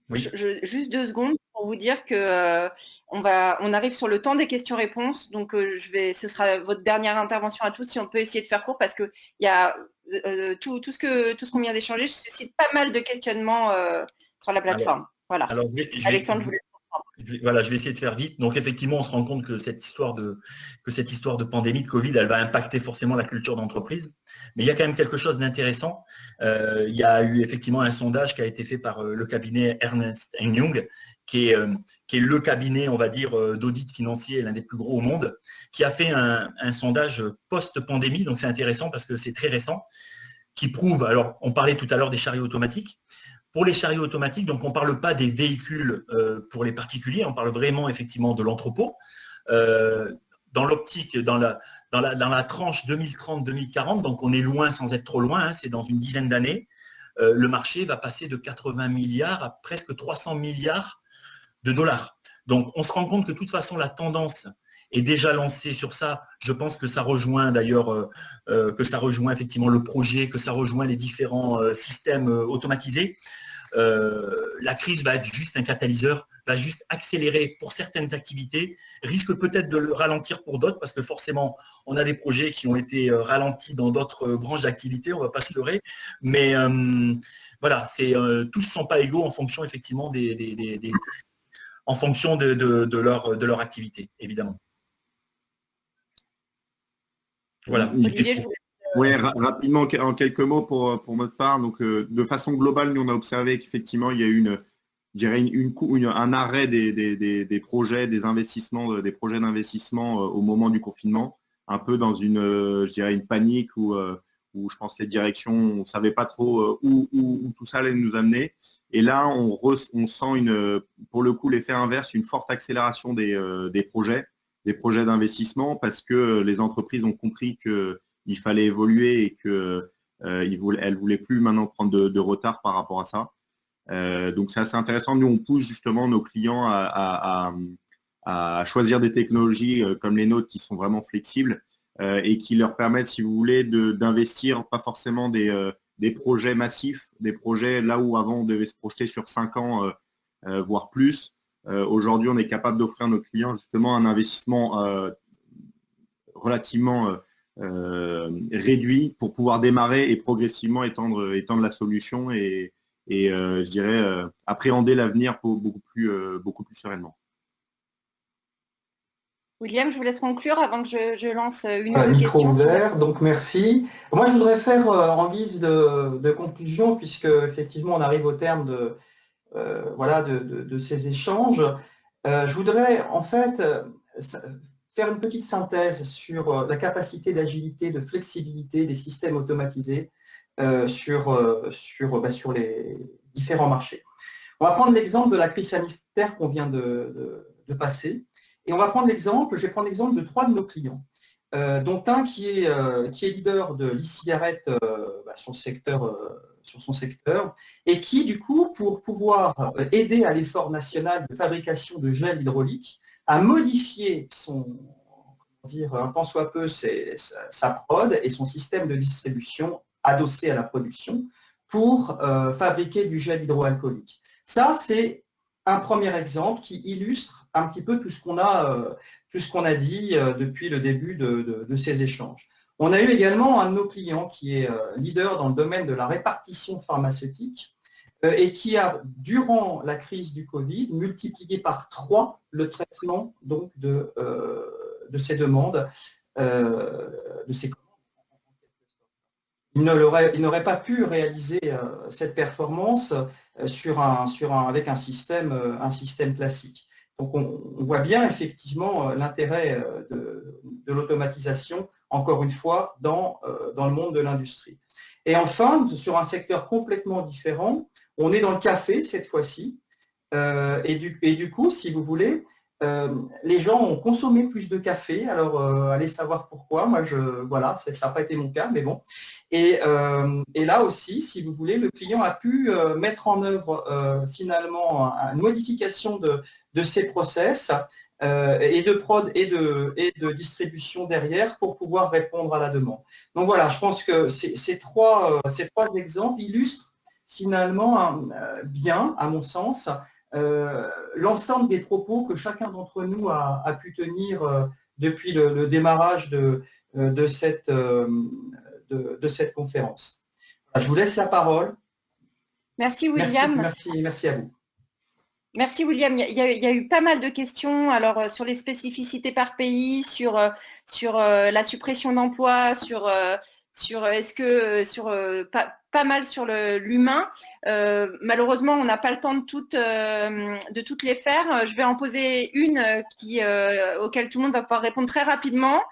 Oui. Juste 2 secondes pour vous dire que on arrive sur le temps des questions-réponses. Donc, ce sera votre dernière intervention à tous. Si on peut essayer de faire court, parce que il y a tout ce qu'on vient d'échanger suscite pas mal de questionnements sur la plateforme. Voilà. Alors, Alexandre, je vous laisse. Je vais essayer de faire vite. Donc effectivement, on se rend compte que cette histoire de pandémie, de Covid, elle va impacter forcément la culture d'entreprise. Mais il y a quand même quelque chose d'intéressant. Il y a eu effectivement un sondage qui a été fait par le cabinet Ernst & Young, qui est le cabinet, on va dire, d'audit financier, l'un des plus gros au monde, qui a fait un sondage post-pandémie. Donc c'est intéressant parce que c'est très récent, qui prouve, alors on parlait tout à l'heure des chariots automatiques. Pour les chariots automatiques, donc on ne parle pas des véhicules pour les particuliers, on parle vraiment effectivement de l'entrepôt. Dans l'optique, dans la tranche 2030-2040, donc on est loin sans être trop loin, hein, c'est dans une dizaine d'années, le marché va passer de 80 milliards à presque 300 milliards de dollars. Donc on se rend compte que de toute façon la tendance est déjà lancée sur ça. Je pense que ça rejoint d'ailleurs, effectivement le projet, que ça rejoint les différents systèmes automatisés. La crise va être juste un catalyseur, va juste accélérer pour certaines activités, risque peut-être de le ralentir pour d'autres, parce que forcément, on a des projets qui ont été ralentis dans d'autres branches d'activité, on ne va pas se leurrer, mais voilà, tous ne sont pas égaux en fonction effectivement en fonction de leur activité, évidemment. Voilà. Olivier, oui, rapidement, en quelques mots pour notre part. Donc, de façon globale, nous, on a observé qu'effectivement, il y a eu un arrêt des projets, des investissements, des projets d'investissement au moment du confinement, un peu dans une panique où je pense les directions, on ne savait pas trop où tout ça allait nous amener. Et là, on sent pour le coup, l'effet inverse, une forte accélération des projets d'investissement, parce que les entreprises ont compris qu'il fallait évoluer et qu'elles ne voulaient plus maintenant prendre de retard par rapport à ça. Donc c'est assez intéressant. Nous, on pousse justement nos clients à choisir des technologies comme les nôtres qui sont vraiment flexibles et qui leur permettent, si vous voulez, d'investir pas forcément des projets massifs, des projets là où avant on devait se projeter sur 5 ans, voire plus. Aujourd'hui, on est capable d'offrir à nos clients justement un investissement relativement réduit pour pouvoir démarrer et progressivement étendre la solution et je dirais appréhender l'avenir beaucoup plus sereinement. William, je vous laisse conclure avant que je lance une ou deux questions. Ouvert, donc merci. Moi, je voudrais faire en guise de conclusion, puisque effectivement on arrive au terme de ces échanges. Je voudrais en fait faire une petite synthèse sur la capacité d'agilité, de flexibilité des systèmes automatisés sur les différents marchés. On va prendre l'exemple de la crise sanitaire qu'on vient de passer, et je vais prendre l'exemple de 3 de nos clients, dont un qui est leader de l'e-cigarette sur le secteur son secteur, et qui, du coup, pour pouvoir aider à l'effort national de fabrication de gel hydraulique, a modifié un tant soit peu sa prod et son système de distribution adossé à la production pour fabriquer du gel hydroalcoolique. Ça, c'est un premier exemple qui illustre un petit peu tout ce qu'on a dit depuis le début de ces échanges. On a eu également un de nos clients qui est leader dans le domaine de la répartition pharmaceutique et qui a, durant la crise du Covid, multiplié par 3 le traitement donc, de ces demandes, de ces commandes. Il n'aurait pas pu réaliser cette performance avec un système classique. Donc on voit bien effectivement l'intérêt de l'automatisation, encore une fois, dans le monde de l'industrie. Et enfin, sur un secteur complètement différent, on est dans le café cette fois-ci, et du coup, si vous voulez, les gens ont consommé plus de café, alors allez savoir pourquoi, moi voilà, ça n'a pas été mon cas, mais bon. Et là aussi, si vous voulez, le client a pu mettre en œuvre finalement une modification de ses process et de prod et de distribution derrière pour pouvoir répondre à la demande. Donc voilà, je pense que ces trois exemples illustrent finalement bien, à mon sens, l'ensemble des propos que chacun d'entre nous a pu tenir depuis le démarrage de cette conférence. Je vous laisse la parole. Merci William. Merci à vous. Merci William. Il y a eu pas mal de questions alors sur les spécificités par pays, sur la suppression d'emplois, pas mal sur l'humain. Malheureusement, on n'a pas le temps de toutes les faire. Je vais en poser une auquel tout le monde va pouvoir répondre très rapidement.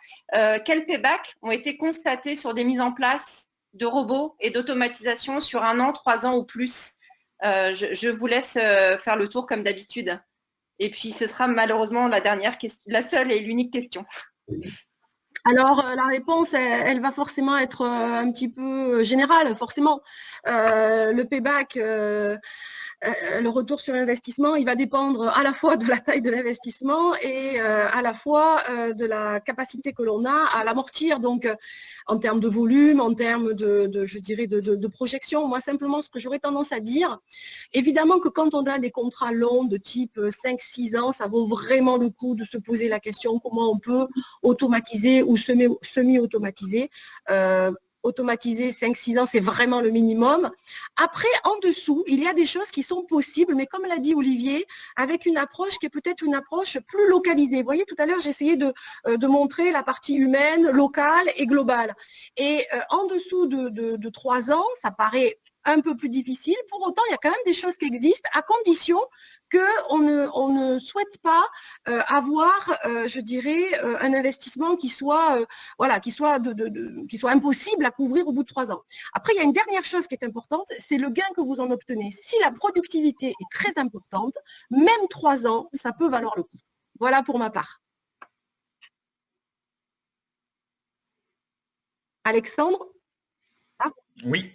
Quels payback ont été constatés sur des mises en place de robots et d'automatisation sur 1 an, 3 ans ou plus? Je vous laisse faire le tour comme d'habitude. Et puis, ce sera malheureusement la seule et l'unique question. Alors, la réponse, elle va forcément être un petit peu générale, forcément. Le payback, le retour sur investissement, il va dépendre à la fois de la taille de l'investissement et à la fois de la capacité que l'on a à l'amortir, donc en termes de volume, en termes de projection. Moi, simplement, ce que j'aurais tendance à dire, évidemment que quand on a des contrats longs de type 5-6 ans, ça vaut vraiment le coup de se poser la question comment on peut automatiser ou semi-automatiser. Automatiser 5-6 ans, c'est vraiment le minimum. Après, en dessous, il y a des choses qui sont possibles, mais comme l'a dit Olivier, avec une approche qui est peut-être une approche plus localisée. Vous voyez, tout à l'heure, j'essayais de montrer la partie humaine, locale et globale. Et en dessous de 3 ans, ça paraît un peu plus difficile. Pour autant, il y a quand même des choses qui existent, à condition qu'on ne souhaite pas avoir, un investissement qui soit impossible à couvrir au bout de 3 ans. Après, il y a une dernière chose qui est importante, c'est le gain que vous en obtenez. Si la productivité est très importante, même 3 ans, ça peut valoir le coup. Voilà pour ma part. Alexandre? Oui.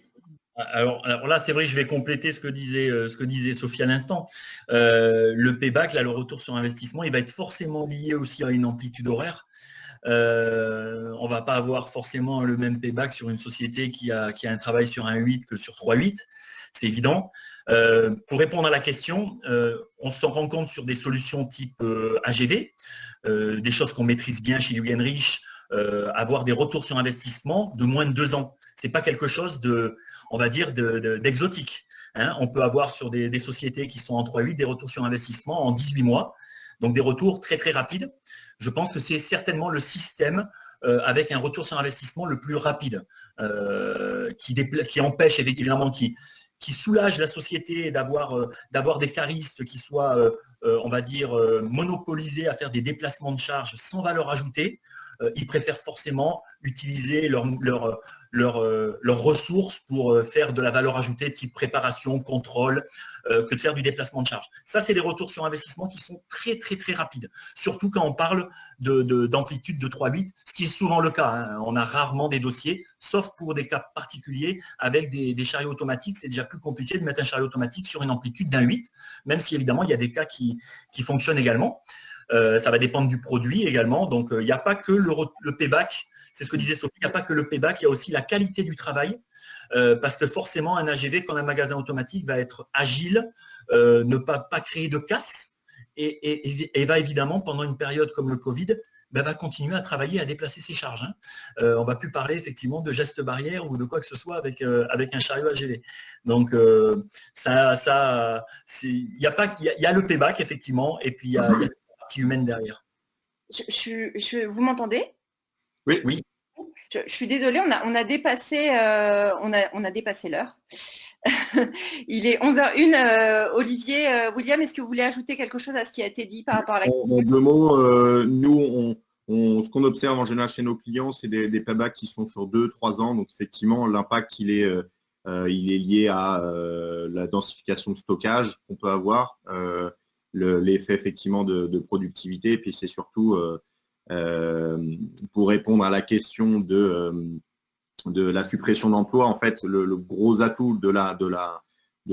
Alors là, c'est vrai que je vais compléter ce que disait Sophie à l'instant. Le payback, là, le retour sur investissement, il va être forcément lié aussi à une amplitude horaire. On ne va pas avoir forcément le même payback sur une société qui a un travail sur un 8 que sur 3-8, c'est évident. Pour répondre à la question, on s'en rend compte sur des solutions type AGV, des choses qu'on maîtrise bien chez Hug & Rich, avoir des retours sur investissement de moins de 2 ans. Ce n'est pas quelque chose d'exotique. On peut avoir sur des sociétés qui sont en 3-8 des retours sur investissement en 18 mois, donc des retours très très rapides. Je pense que c'est certainement le système avec un retour sur investissement le plus rapide, qui empêche évidemment, qui soulage la société d'avoir des caristes qui soient, monopolisés à faire des déplacements de charges sans valeur ajoutée. Ils préfèrent forcément utiliser leur leurs ressources pour faire de la valeur ajoutée type préparation, contrôle, que de faire du déplacement de charge. Ça, c'est des retours sur investissement qui sont très, très, très rapides. Surtout quand on parle d'amplitude de 3,8, ce qui est souvent le cas. Hein. On a rarement des dossiers, sauf pour des cas particuliers avec des chariots automatiques. C'est déjà plus compliqué de mettre un chariot automatique sur une amplitude d'1,8, même si évidemment, il y a des cas qui fonctionnent également. Ça va dépendre du produit également. Donc, il n'y a pas que le payback. C'est ce que disait Sophie, il n'y a pas que le payback, il y a aussi la qualité du travail. Parce que forcément, un AGV, comme un magasin automatique, va être agile, ne pas créer de casse et va évidemment, pendant une période comme le Covid, va continuer à travailler, à déplacer ses charges. Hein. On ne va plus parler effectivement de gestes barrières ou de quoi que ce soit avec un chariot AGV. Donc, il y a le payback, effectivement, et puis il y a la partie humaine derrière. Vous m'entendez ? Oui. Oui. Je suis désolée, on a dépassé l'heure. Il est 11h01. Olivier, William, est-ce que vous voulez ajouter quelque chose à ce qui a été dit par rapport à la question ? En deux mots, nous, ce qu'on observe en général chez nos clients, c'est des paybacks qui sont sur 2-3 ans. Donc effectivement, l'impact, il est lié à la densification de stockage qu'on peut avoir, l'effet effectivement de productivité, et puis c'est surtout pour répondre à la question de la suppression d'emplois. En fait, le gros atout de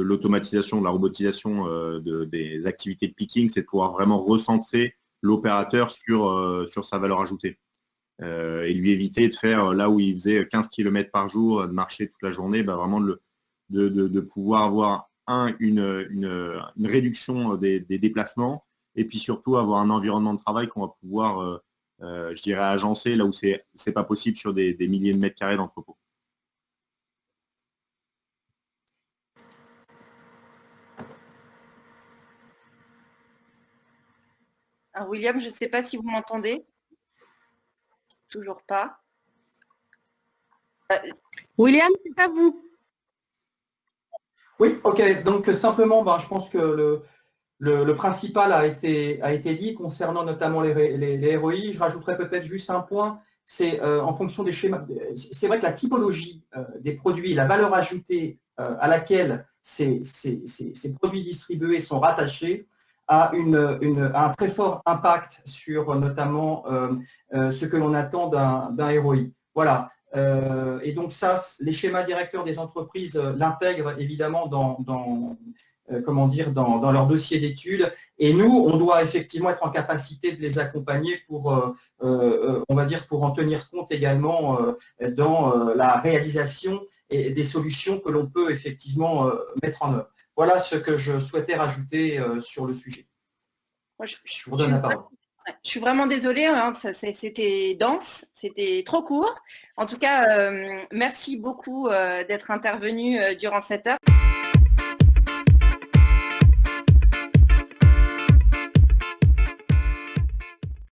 l'automatisation, de la robotisation des activités de picking, c'est de pouvoir vraiment recentrer l'opérateur sur sa valeur ajoutée et lui éviter de faire, là où il faisait 15 km par jour, de marcher toute la journée, vraiment de pouvoir avoir une réduction des déplacements, et puis surtout avoir un environnement de travail qu'on va pouvoir je dirais agencer là où c'est pas possible sur des milliers de mètres carrés d'entrepôt. Alors William, je ne sais pas si vous m'entendez. Toujours pas. William, c'est à vous. Oui, ok. Donc simplement, je pense que le principal a été dit concernant notamment les ROI. Je rajouterais peut-être juste un point, c'est en fonction des schémas. C'est vrai que la typologie des produits, la valeur ajoutée à laquelle ces produits distribués sont rattachés a un très fort impact sur notamment ce que l'on attend d'un ROI. Voilà. Et donc ça, les schémas directeurs des entreprises l'intègrent évidemment dans leur dossier d'études. Et nous, on doit effectivement être en capacité de les accompagner pour en tenir compte également dans la réalisation et des solutions que l'on peut effectivement mettre en œuvre. Voilà ce que je souhaitais rajouter sur le sujet. Je vous donne la parole. Je suis vraiment désolée, hein, c'était dense, c'était trop court. En tout cas, merci beaucoup d'être intervenu durant cette heure.